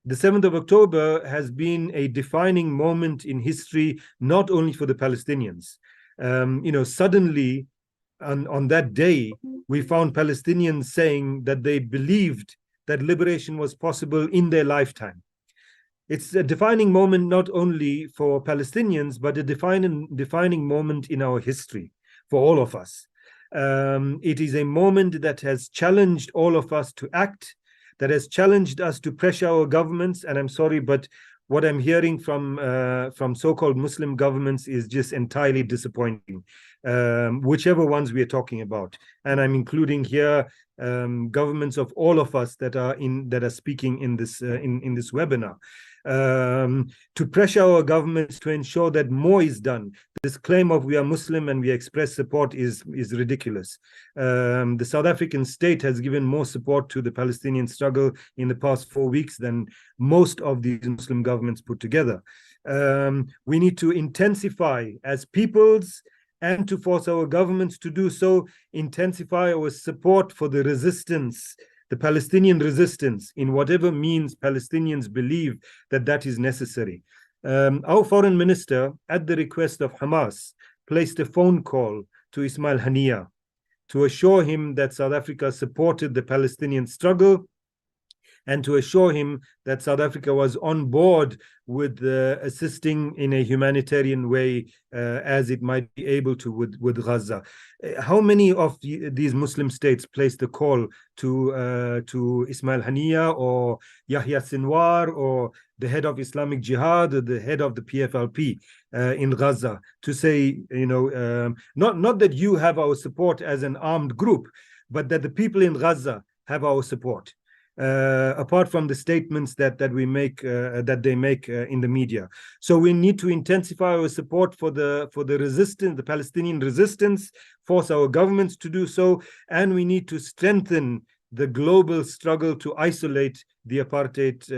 the 7th of October has been a defining moment in history, not only for the Palestinians. Suddenly, on that day, we found Palestinians saying that they believed that liberation was possible in their lifetime. It's a defining moment not only for Palestinians, but a defining moment in our history for all of us. It is a moment that has challenged all of us to act, that has challenged us to pressure our governments. And I'm sorry, but what I'm hearing from so-called Muslim governments is just entirely disappointing, whichever ones we are talking about. And I'm including here governments of all of us that are speaking in this webinar. To pressure our governments to ensure that more is done. This claim of we are Muslim and we express support is ridiculous. The South African state has given more support to the Palestinian struggle in the past 4 weeks than most of these Muslim governments put together. We need to intensify as peoples, and to force our governments to do so, intensify our support for the resistance, the Palestinian resistance, in whatever means Palestinians believe that is necessary. Our foreign minister, at the request of Hamas, placed a phone call to Ismail Haniyeh to assure him that South Africa supported the Palestinian struggle and to assure him that South Africa was on board with assisting in a humanitarian way as it might be able to with Gaza. How many of these Muslim states placed a call to Ismail Haniyeh or Yahya Sinwar or the head of Islamic Jihad or the head of the PFLP in Gaza to say, not that you have our support as an armed group, but that the people in Gaza have our support? apart from the statements that they make in the media. So we need to intensify our support for the resistance, the Palestinian resistance, force our governments to do so, and we need to strengthen the global struggle to isolate the apartheid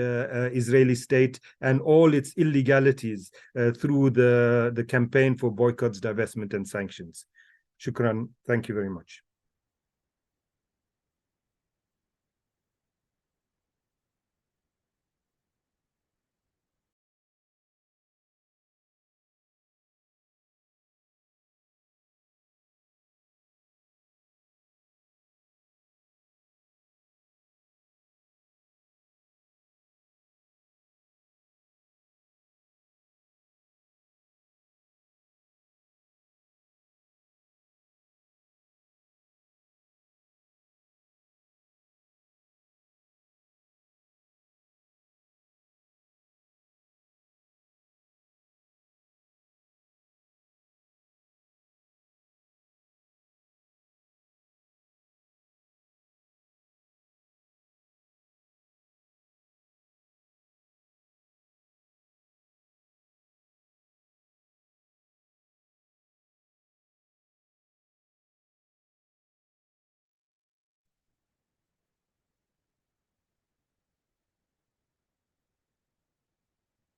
Israeli state and all its illegalities through the campaign for boycotts, divestment, and sanctions. Shukran. Thank you very much.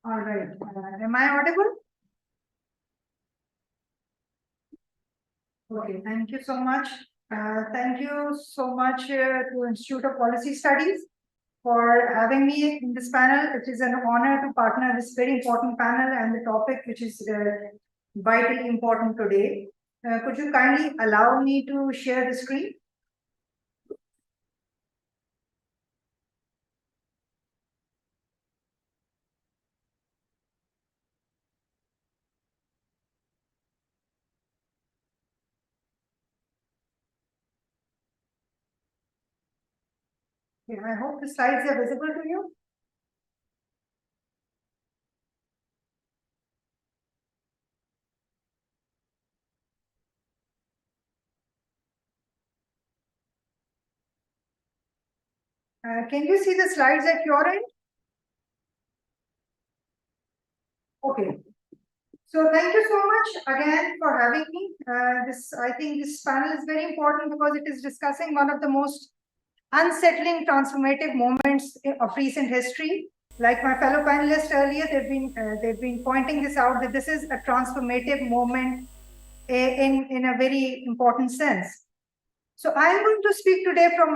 All right. Am I audible? Okay, thank you so much. Thank you so much to Institute of Policy Studies for having me in this panel. It is an honor to partner this very important panel and the topic which is vitally important today. Could you kindly allow me to share the screen? Yeah, I hope the slides are visible to you. Can you see the slides at your end? Okay. So thank you so much again for having me. I think this panel is very important because it is discussing one of the most unsettling transformative moments of recent history. Like my fellow panelists earlier, they've been pointing this out, that this is a transformative moment in a very important sense. So I'm going to speak today from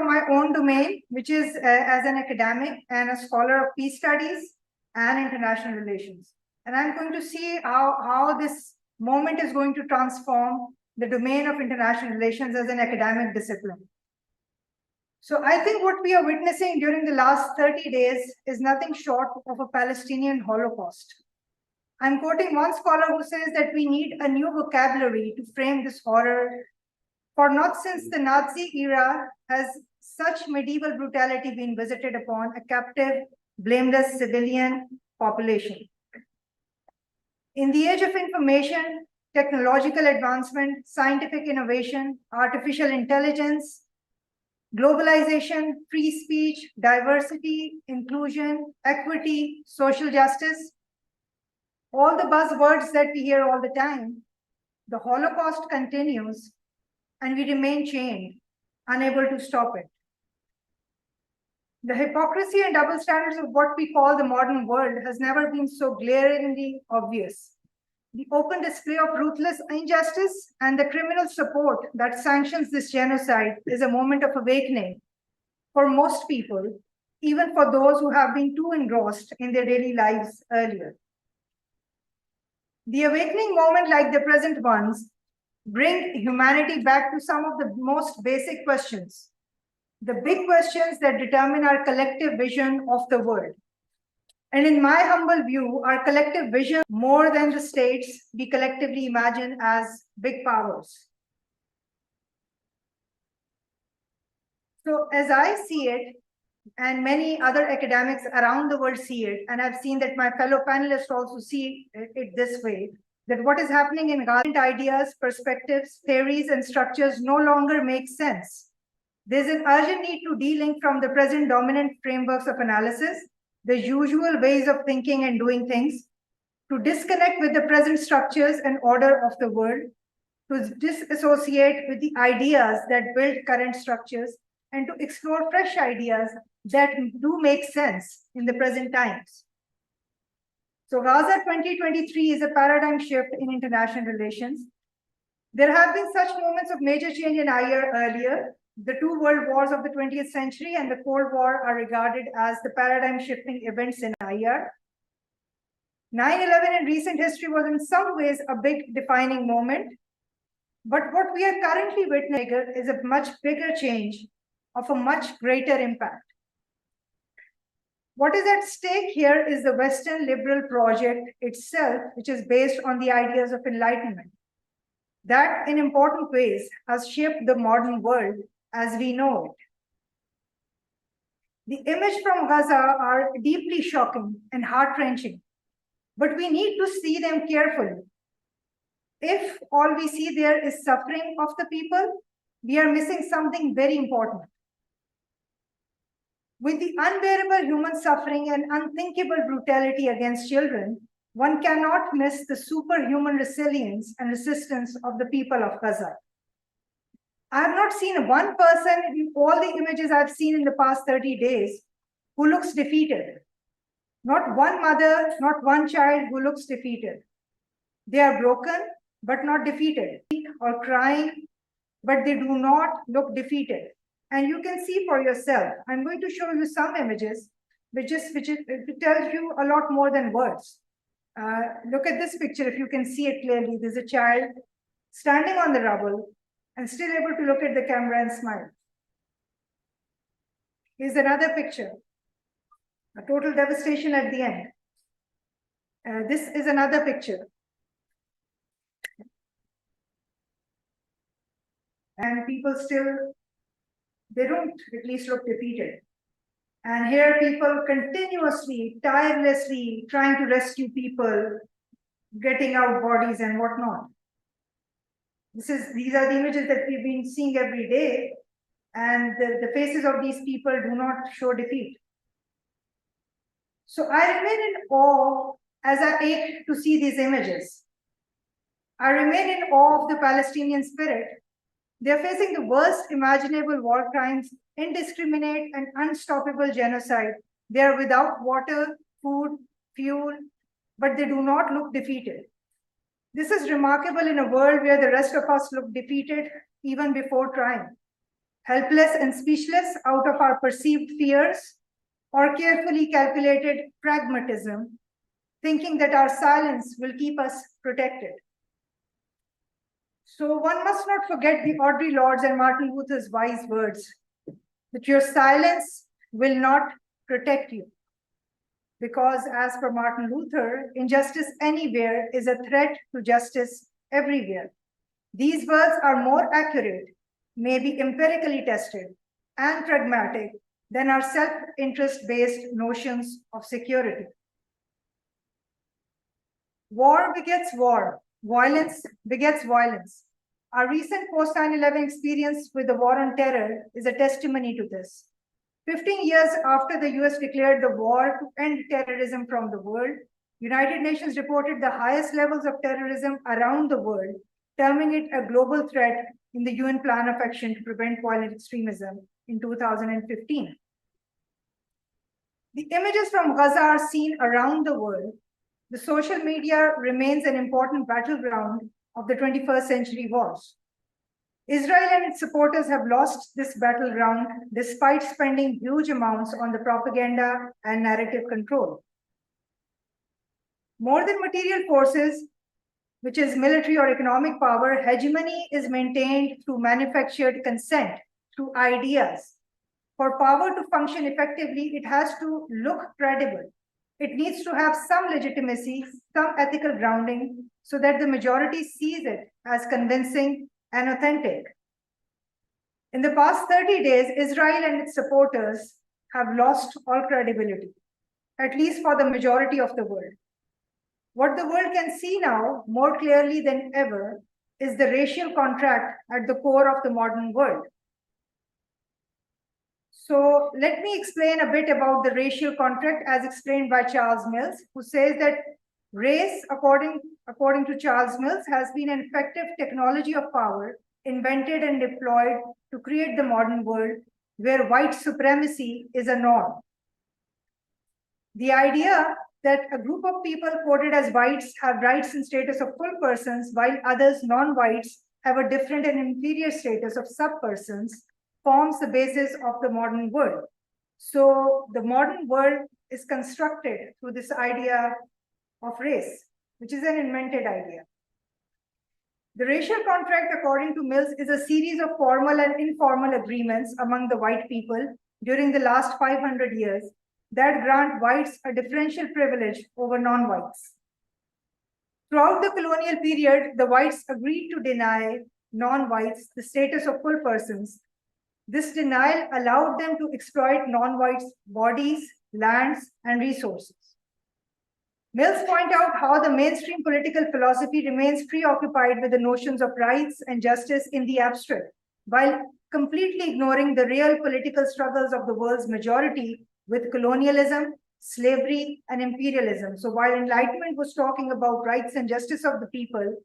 my own domain, which is as an academic and a scholar of peace studies and international relations. And I'm going to see how this moment is going to transform the domain of international relations as an academic discipline. So I think what we are witnessing during the last 30 days is nothing short of a Palestinian Holocaust. I'm quoting one scholar who says that we need a new vocabulary to frame this horror, for not since the Nazi era has such medieval brutality been visited upon a captive, blameless civilian population. In the age of information, technological advancement, scientific innovation, artificial intelligence, globalization, free speech, diversity, inclusion, equity, social justice, all the buzzwords that we hear all the time, the Holocaust continues and we remain chained, unable to stop it. The hypocrisy and double standards of what we call the modern world has never been so glaringly obvious. The open display of ruthless injustice and the criminal support that sanctions this genocide is a moment of awakening for most people, even for those who have been too engrossed in their daily lives earlier. The awakening moment, like the present ones, bring humanity back to some of the most basic questions, the big questions that determine our collective vision of the world. And in my humble view, our collective vision, more than the states we collectively imagine as big powers. So as I see it, and many other academics around the world see it, and I've seen that my fellow panelists also see it this way, that what is happening in Gaza, ideas, perspectives, theories, and structures no longer make sense There's an urgent need to de-link from the present dominant frameworks of analysis, the usual ways of thinking and doing things, to disconnect with the present structures and order of the world, to disassociate with the ideas that build current structures, and to explore fresh ideas that do make sense in the present times. So Gaza 2023 is a paradigm shift in international relations. There have been such moments of major change in IR earlier. The two world wars of the 20th century and the Cold War are regarded as the paradigm shifting events in IR. 9/11 in recent history was in some ways a big defining moment. But what we are currently witnessing is a much bigger change of a much greater impact. What is at stake here is the Western liberal project itself, which is based on the ideas of enlightenment. That, in important ways, has shaped the modern world as we know it. The images from Gaza are deeply shocking and heart-wrenching, but we need to see them carefully. If all we see there is suffering of the people, we are missing something very important. With the unbearable human suffering and unthinkable brutality against children, one cannot miss the superhuman resilience and resistance of the people of Gaza. I have not seen one person in all the images I've seen in the past 30 days who looks defeated. Not one mother, not one child who looks defeated. They are broken, but not defeated, or crying, but they do not look defeated. And you can see for yourself. I'm going to show you some images, which tells you a lot more than words. Look at this picture, if you can see it clearly. There's a child standing on the rubble and still able to look at the camera and smile. Here's another picture, a total devastation at the end. This is another picture. And people still, they don't at least look defeated. And here people continuously, tirelessly trying to rescue people, getting out bodies and whatnot. These are the images that we've been seeing every day, and the faces of these people do not show defeat. So I remain in awe as I ache to see these images. I remain in awe of the Palestinian spirit. They're facing the worst imaginable war crimes, indiscriminate and unstoppable genocide. They are without water, food, fuel, but they do not look defeated. This is remarkable in a world where the rest of us look defeated even before trying, helpless and speechless out of our perceived fears or carefully calculated pragmatism, thinking that our silence will keep us protected. So one must not forget the Audre Lorde's and Martin Luther's wise words, that your silence will not protect you. Because as per Martin Luther, injustice anywhere is a threat to justice everywhere. These words are more accurate, may be empirically tested, and pragmatic than our self-interest-based notions of security. War begets war. Violence begets violence. Our recent post-9/11 experience with the war on terror is a testimony to this. 15 years after the US declared the war to end terrorism from the world, United Nations reported the highest levels of terrorism around the world, terming it a global threat in the UN Plan of Action to Prevent Violent Extremism in 2015. The images from Gaza are seen around the world. The social media remains an important battleground of the 21st century wars. Israel and its supporters have lost this battleground despite spending huge amounts on the propaganda and narrative control. More than material forces, which is military or economic power, hegemony is maintained through manufactured consent, through ideas. For power to function effectively, it has to look credible. It needs to have some legitimacy, some ethical grounding, so that the majority sees it as convincing and authentic. In the past 30 days, Israel and its supporters have lost all credibility, at least for the majority of the world. What the world can see now more clearly than ever is the racial contract at the core of the modern world. So let me explain a bit about the racial contract as explained by Charles Mills, who says that race, according to Charles Mills, has been an effective technology of power invented and deployed to create the modern world where white supremacy is a norm. The idea that a group of people coded as whites have rights and status of full persons, while others, non-whites, have a different and inferior status of sub-persons, forms the basis of the modern world. So the modern world is constructed through this idea of race, which is an invented idea. The racial contract, according to Mills, is a series of formal and informal agreements among the white people during the last 500 years that grant whites a differential privilege over non-whites. Throughout the colonial period, the whites agreed to deny non-whites the status of full persons. This denial allowed them to exploit non-whites' bodies, lands, and resources. Mills point out how the mainstream political philosophy remains preoccupied with the notions of rights and justice in the abstract, while completely ignoring the real political struggles of the world's majority with colonialism, slavery, and imperialism. So while Enlightenment was talking about rights and justice of the people,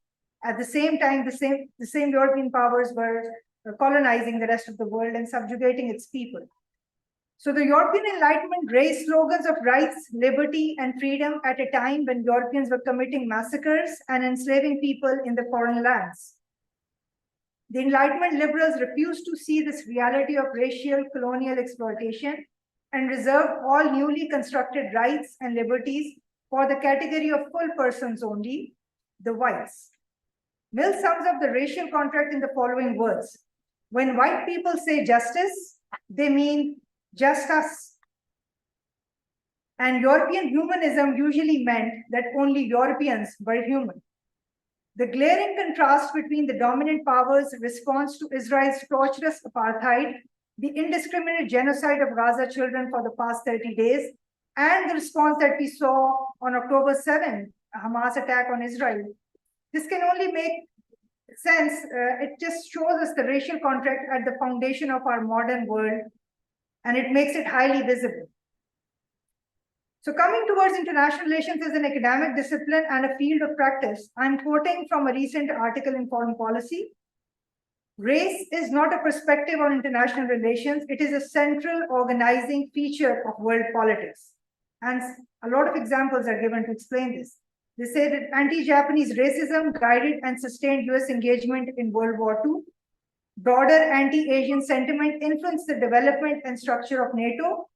at the same time, the same European powers were colonizing the rest of the world and subjugating its people. So the European Enlightenment raised slogans of rights, liberty, and freedom at a time when Europeans were committing massacres and enslaving people in the foreign lands. The Enlightenment liberals refused to see this reality of racial colonial exploitation and reserved all newly constructed rights and liberties for the category of full persons only, the whites. Mill sums up the racial contract in the following words. When white people say justice, they mean just us. And European humanism usually meant that only Europeans were human. The glaring contrast between the dominant powers' response to Israel's torturous apartheid, the indiscriminate genocide of Gaza children for the past 30 days, and the response that we saw on October 7, a Hamas attack on Israel. This can only make sense. It just shows us the racial contract at the foundation of our modern world, and it makes it highly visible. So coming towards international relations as an academic discipline and a field of practice, I'm quoting from a recent article in Foreign Policy. Race is not a perspective on international relations. It is a central organizing feature of world politics. And a lot of examples are given to explain this. They say that anti-Japanese racism guided and sustained US engagement in World War II. Broader anti-Asian sentiment influenced the development and structure of NATO.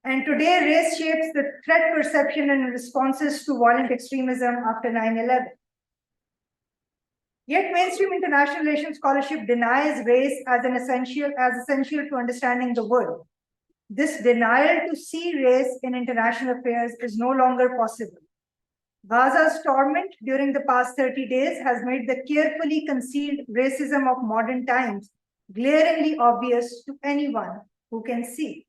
And today, race shapes the threat perception and responses to violent extremism after 9/11. Yet mainstream international relations scholarship denies race as essential to understanding the world. This denial to see race in international affairs is no longer possible. Gaza's torment during the past 30 days has made the carefully concealed racism of modern times glaringly obvious to anyone who can see.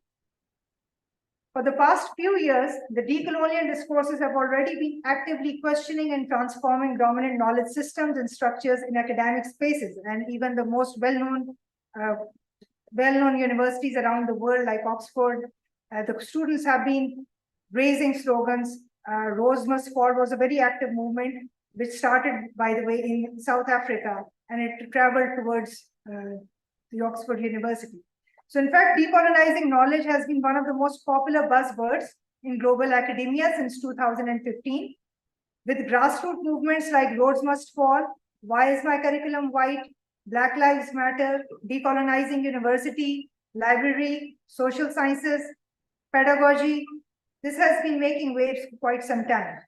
For the past few years, the decolonial discourses have already been actively questioning and transforming dominant knowledge systems and structures in academic spaces, and even the most well-known universities around the world, like Oxford, the students have been raising slogans. Rose Must Fall was a very active movement, which started, by the way, in South Africa, and it traveled towards the Oxford University. So in fact, decolonizing knowledge has been one of the most popular buzzwords in global academia since 2015, with grassroots movements like Rhodes Must Fall, Why is My Curriculum White, Black Lives Matter, Decolonizing University, Library, Social Sciences, Pedagogy. This has been making waves for quite some time.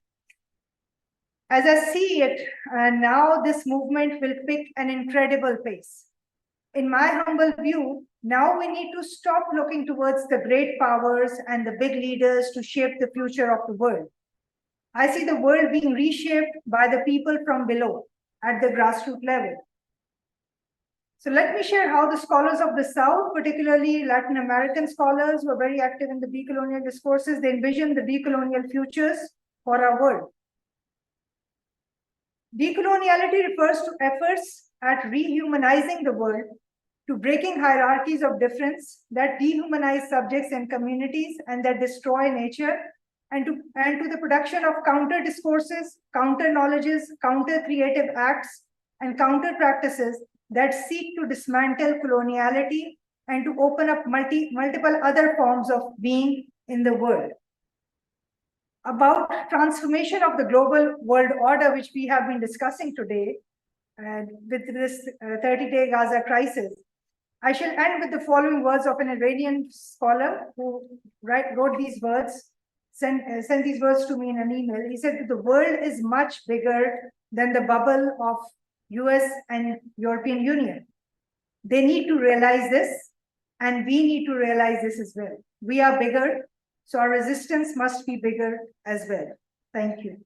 As I see it, now this movement will pick an incredible pace. In my humble view, now we need to stop looking towards the great powers and the big leaders to shape the future of the world. I see the world being reshaped by the people from below at the grassroots level. So let me share how the scholars of the South, particularly Latin American scholars who are very active in the decolonial discourses, they envision the decolonial futures for our world. Decoloniality refers to efforts at rehumanizing the world to breaking hierarchies of difference that dehumanize subjects and communities and that destroy nature, and to the production of counter discourses, counter knowledges, counter creative acts, and counter practices that seek to dismantle coloniality and to open up multiple other forms of being in the world. About transformation of the global world order, which we have been discussing today, with this 30-day Gaza crisis, I shall end with the following words of an Iranian scholar who wrote these words, sent these words to me in an email. He said, the world is much bigger than the bubble of US and European Union. They need to realize this, and we need to realize this as well. We are bigger, so our resistance must be bigger as well. Thank you.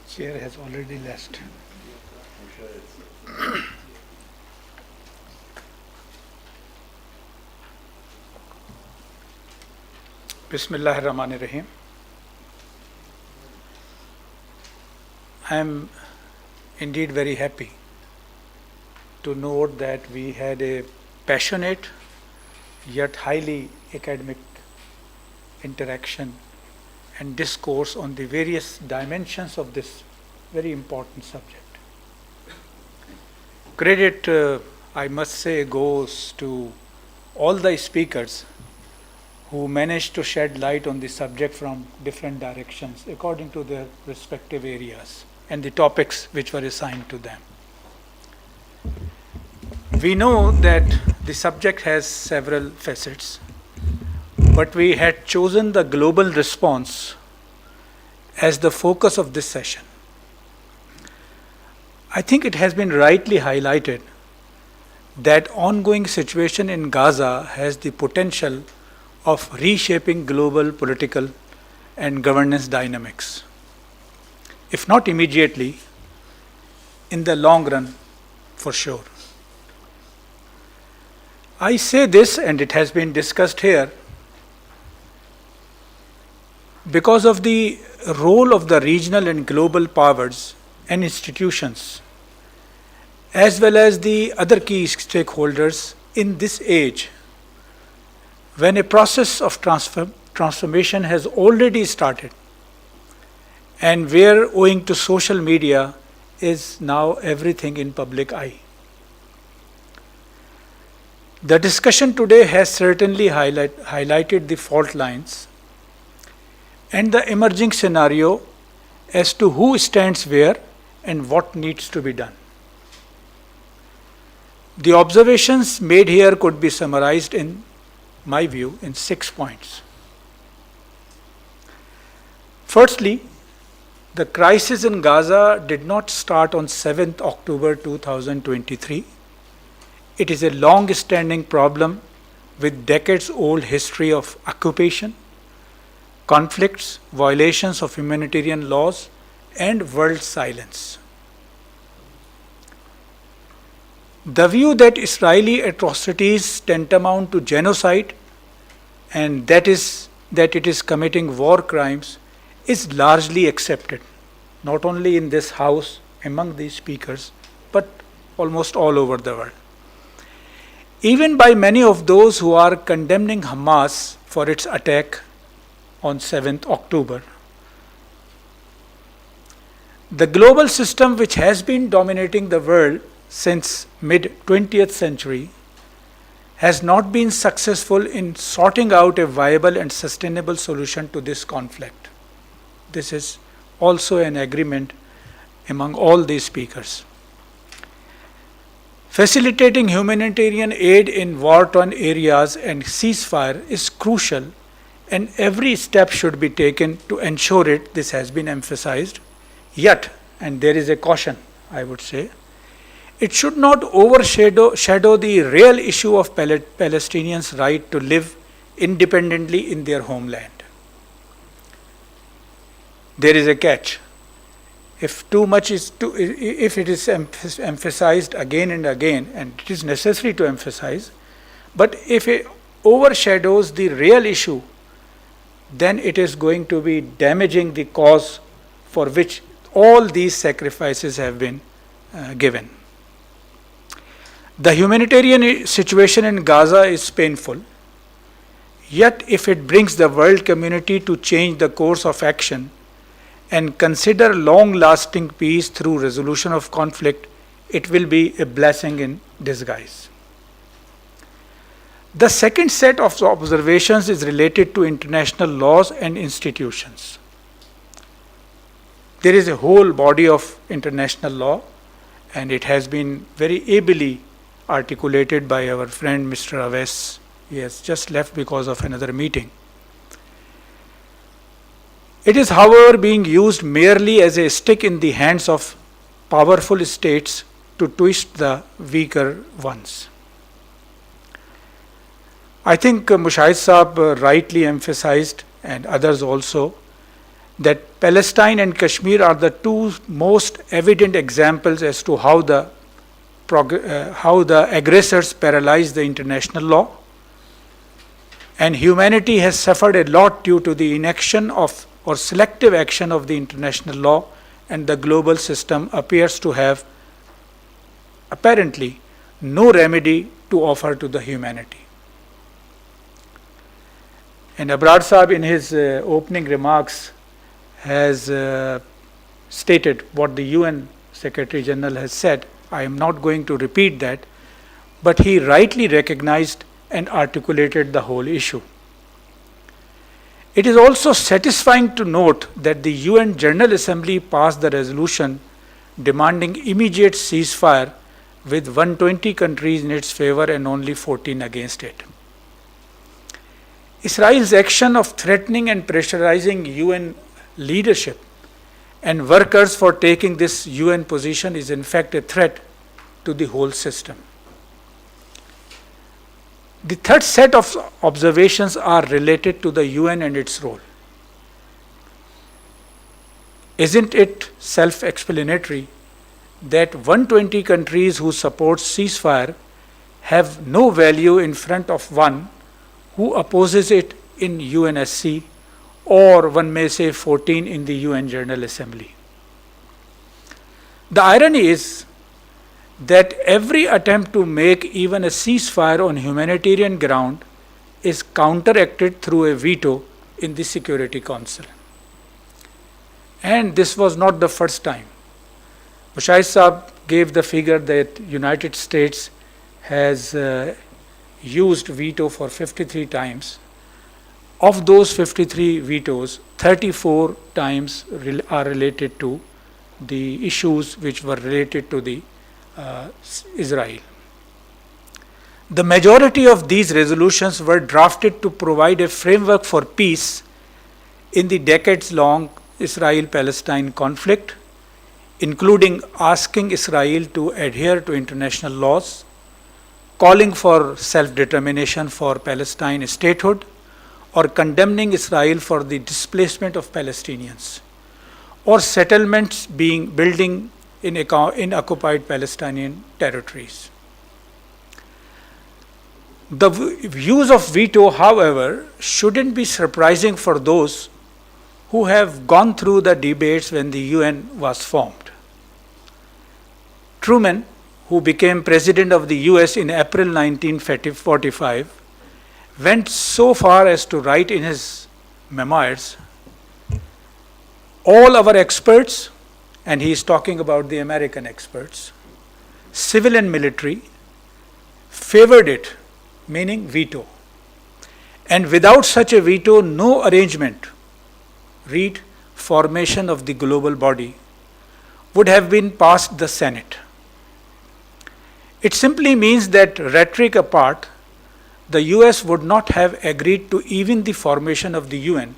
Chair has already left. Bismillah ar-Rahman ar-Rahim. I am indeed very happy to note that we had a passionate yet highly academic interaction and discourse on the various dimensions of this very important subject. Credit, I must say, goes to all the speakers who managed to shed light on the subject from different directions according to their respective areas and the topics which were assigned to them. We know that the subject has several facets, but we had chosen the global response as the focus of this session. I think it has been rightly highlighted that ongoing situation in Gaza has the potential of reshaping global political and governance dynamics. If not immediately, in the long run, for sure. I say this, and it has been discussed here, because of the role of the regional and global powers and institutions, as well as the other key stakeholders in this age, when a process of transformation has already started, and where, owing to social media, is now everything in public eye. The discussion today has certainly highlighted the fault lines and the emerging scenario as to who stands where and what needs to be done. The observations made here could be summarized, in my view, in 6 points. Firstly, the crisis in Gaza did not start on 7th October 2023. It is a long-standing problem with decades-old history of occupation, conflicts, violations of humanitarian laws, and world silence. The view that Israeli atrocities tantamount to genocide and that it is committing war crimes is largely accepted, not only in this house among these speakers, but almost all over the world. Even by many of those who are condemning Hamas for its attack on 7th October. The global system which has been dominating the world since mid-20th century has not been successful in sorting out a viable and sustainable solution to this conflict. This is also an agreement among all these speakers. Facilitating humanitarian aid in war-torn areas and ceasefire is crucial, and every step should be taken to ensure it. This has been emphasized. Yet, and there is a caution, I would say, it should not overshadow the real issue of Palestinians' right to live independently in their homeland. There is a catch. If if it is emphasized again and again, and it is necessary to emphasize, but if it overshadows the real issue, then it is going to be damaging the cause for which all these sacrifices have been given. The humanitarian situation in Gaza is painful. Yet, if it brings the world community to change the course of action and consider long-lasting peace through resolution of conflict, it will be a blessing in disguise. The second set of observations is related to international laws and institutions. There is a whole body of international law, and it has been very ably articulated by our friend Mr. Awais. He has just left because of another meeting. It is, however, being used merely as a stick in the hands of powerful states to twist the weaker ones. I think Mushahid Saab rightly emphasized, and others also, that Palestine and Kashmir are the two most evident examples as to how the aggressors paralyzed the international law, and humanity has suffered a lot due to the inaction of or selective action of the international law, and the global system appears to have apparently no remedy to offer to the humanity. And Abrar Saab in his opening remarks has stated what the UN Secretary General has said. I am not going to repeat that, but he rightly recognized and articulated the whole issue. It is also satisfying to note that the UN General Assembly passed the resolution demanding immediate ceasefire with 120 countries in its favor and only 14 against it. Israel's action of threatening and pressurizing UN leadership and workers for taking this UN position is in fact a threat to the whole system. The third set of observations are related to the UN and its role. Isn't it self-explanatory that 120 countries who support ceasefire have no value in front of one who opposes it in UNSC, or one may say 14 in the UN General Assembly? The irony is that every attempt to make even a ceasefire on humanitarian ground is counteracted through a veto in the Security Council. And this was not the first time. Mushahid Saab gave the figure that United States has used veto for 53 times. Of those 53 vetoes, 34 times are related to the issues which were related to the Israel. The majority of these resolutions were drafted to provide a framework for peace in the decades-long Israel-Palestine conflict, including asking Israel to adhere to international laws, calling for self-determination for Palestine statehood, or condemning Israel for the displacement of Palestinians, or settlements building in occupied Palestinian territories. The use of veto, however, shouldn't be surprising for those who have gone through the debates when the UN was formed. Truman, who became President of the US in April 1945, went so far as to write in his memoirs, all our experts, and he is talking about the American experts, civil and military, favored it, meaning veto. And without such a veto, no arrangement, read, formation of the global body would have been past the Senate. It simply means that, rhetoric apart, the US would not have agreed to even the formation of the UN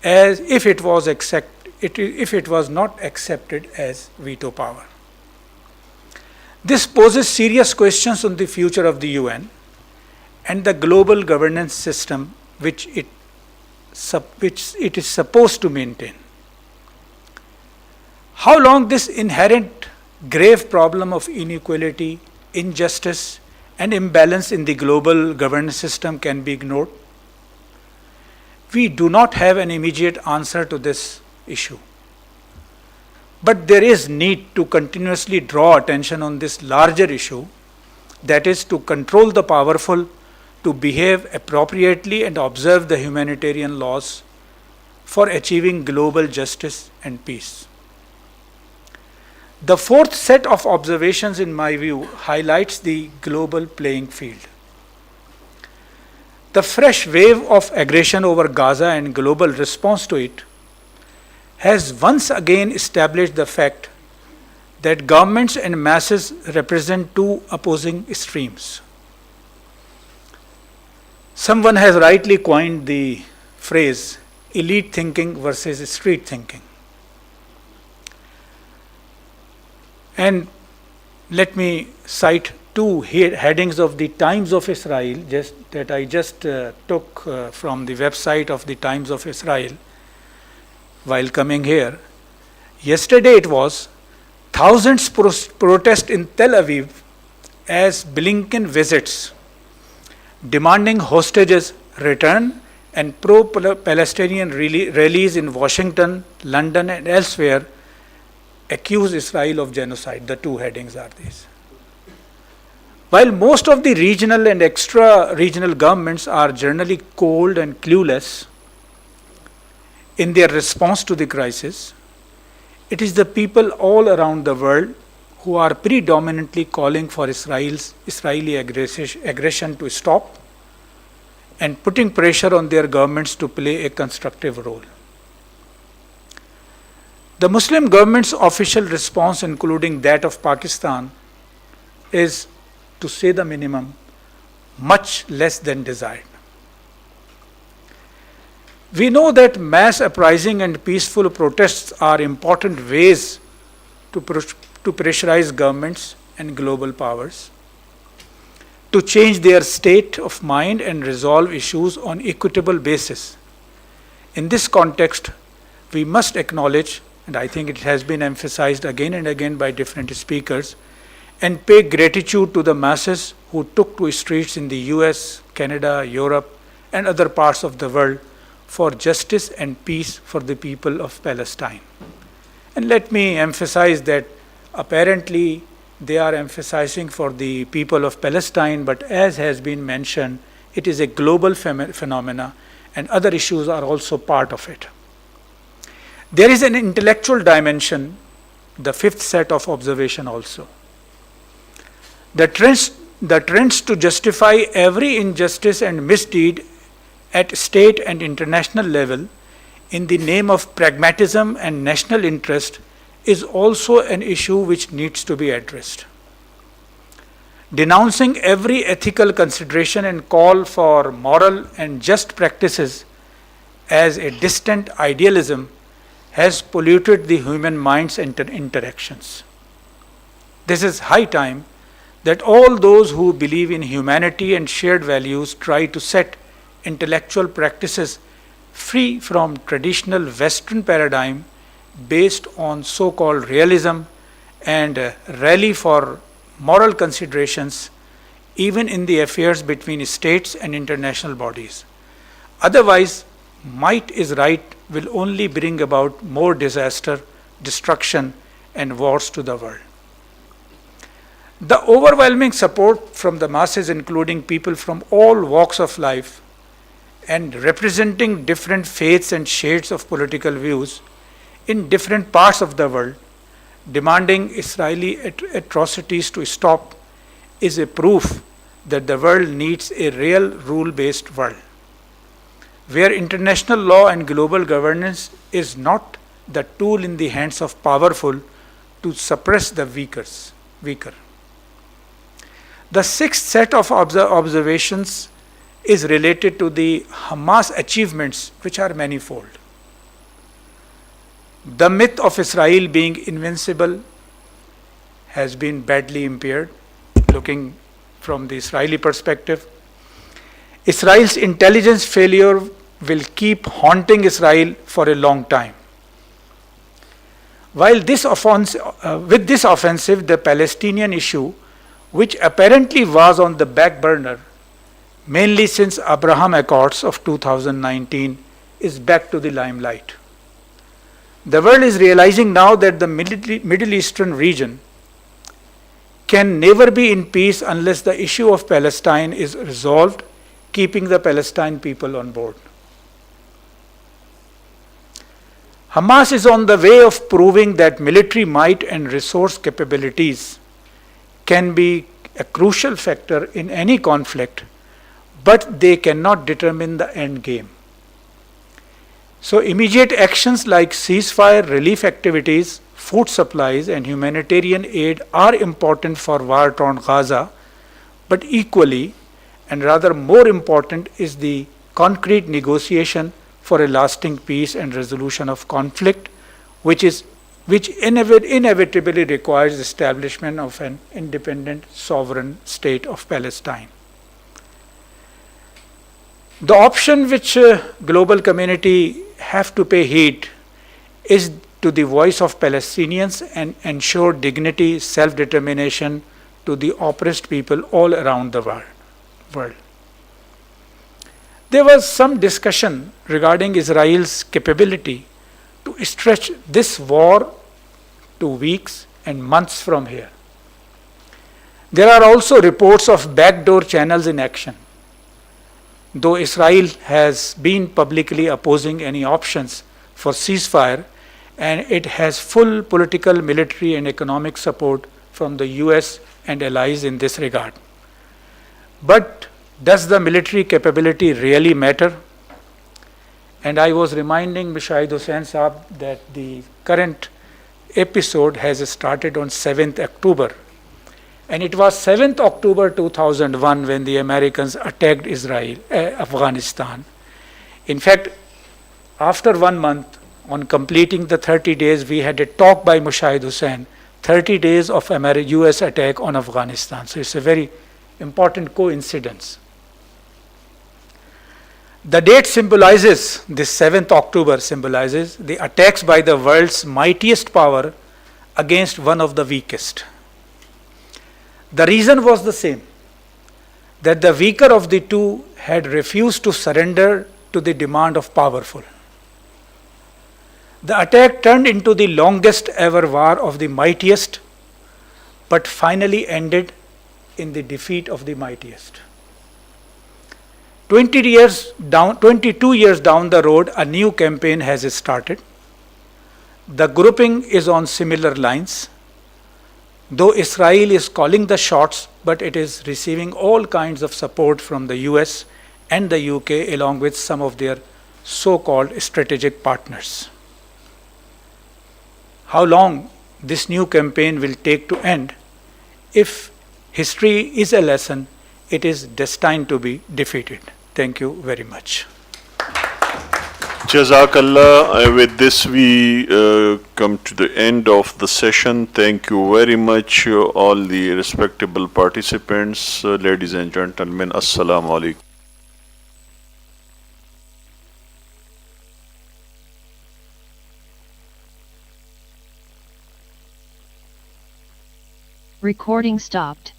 as if it was not accepted as veto power. This poses serious questions on the future of the UN and the global governance system which it is supposed to maintain. How long this inherent grave problem of inequality, injustice, and imbalance in the global governance system can be ignored? We do not have an immediate answer to this issue. But there is need to continuously draw attention on this larger issue, that is, to control the powerful, to behave appropriately and observe the humanitarian laws for achieving global justice and peace. The fourth set of observations, in my view, highlights the global playing field. The fresh wave of aggression over Gaza and global response to it has once again established the fact that governments and masses represent two opposing extremes. Someone has rightly coined the phrase elite thinking versus street thinking. And let me cite two headings of the Times of Israel that I just took from the website of the Times of Israel while coming here. Yesterday it was thousands protest in Tel Aviv as Blinken visits, demanding hostages return, and pro-Palestinian rallies in Washington, London, and elsewhere accuse Israel of genocide. The two headings are these. While most of the regional and extra-regional governments are generally cold and clueless in their response to the crisis, it is the people all around the world who are predominantly calling for Israeli aggression to stop and putting pressure on their governments to play a constructive role. The Muslim government's official response, including that of Pakistan, is, to say the minimum, much less than desired. We know that mass uprising and peaceful protests are important ways to pressurize governments and global powers to change their state of mind and resolve issues on equitable basis. In this context, we must acknowledge, and I think it has been emphasized again and again by different speakers, and pay gratitude to the masses who took to streets in the US, Canada, Europe, and other parts of the world for justice and peace for the people of Palestine. And let me emphasize that apparently they are emphasizing for the people of Palestine, but as has been mentioned, it is a global phenomena and other issues are also part of it. There is an intellectual dimension, the fifth set of observation also. The trends to justify every injustice and misdeed at state and international level in the name of pragmatism and national interest is also an issue which needs to be addressed. Denouncing every ethical consideration and call for moral and just practices as a distant idealism has polluted the human mind's interactions. This is high time that all those who believe in humanity and shared values try to set intellectual practices free from traditional Western paradigm based on so-called realism and rally for moral considerations even in the affairs between states and international bodies. Otherwise, might is right will only bring about more disaster, destruction, and wars to the world. The overwhelming support from the masses, including people from all walks of life and representing different faiths and shades of political views in different parts of the world, demanding Israeli atrocities to stop, is a proof that the world needs a real rule-based world. where international law and global governance is not the tool in the hands of powerful to suppress the weaker. The sixth set of observations is related to the Hamas achievements, which are manifold. The myth of Israel being invincible has been badly impaired, looking from the Israeli perspective. Israel's intelligence failure will keep haunting Israel for a long time. While with this offensive, the Palestinian issue, which apparently was on the back burner, mainly since Abraham Accords of 2019, is back to the limelight. The world is realizing now that the Middle Eastern region can never be in peace unless the issue of Palestine is resolved, keeping the Palestinian people on board. Hamas is on the way of proving that military might and resource capabilities can be a crucial factor in any conflict, but they cannot determine the end game. So immediate actions like ceasefire, relief activities, food supplies and humanitarian aid are important for war-torn Gaza, but equally and rather more important is the concrete negotiation for a lasting peace and resolution of conflict, which inevitably requires establishment of an independent sovereign state of Palestine. The option which global community have to pay heed is to the voice of Palestinians and ensure dignity, self-determination to the oppressed people all around the world. There was some discussion regarding Israel's capability to stretch this war to weeks and months from here. There are also reports of backdoor channels in action. Though Israel has been publicly opposing any options for ceasefire, and it has full political, military and economic support from the US and allies in this regard. But does the military capability really matter? And I was reminding Mushahid Hussain Saab that the current episode has started on 7th October. And it was 7th October 2001 when the Americans attacked Afghanistan. In fact, after 1 month, on completing the 30 days, we had a talk by Mushahid Hussain, 30 days of US attack on Afghanistan. So it's a very important coincidence. The date symbolizes, this 7th October symbolizes the attacks by the world's mightiest power against one of the weakest. The reason was the same, that the weaker of the two had refused to surrender to the demand of powerful. The attack turned into the longest ever war of the mightiest, but finally ended in the defeat of the mightiest. 22 years down the road, a new campaign has started. The grouping is on similar lines. Though Israel is calling the shots, but it is receiving all kinds of support from the US and the UK along with some of their so-called strategic partners. How long this new campaign will take to end? If history is a lesson, it is destined to be defeated. Thank you very much. Jazakallah. With this, we come to the end of the session. Thank you very much, all the respectable participants. Ladies and gentlemen, Assalamu alaikum. Recording stopped.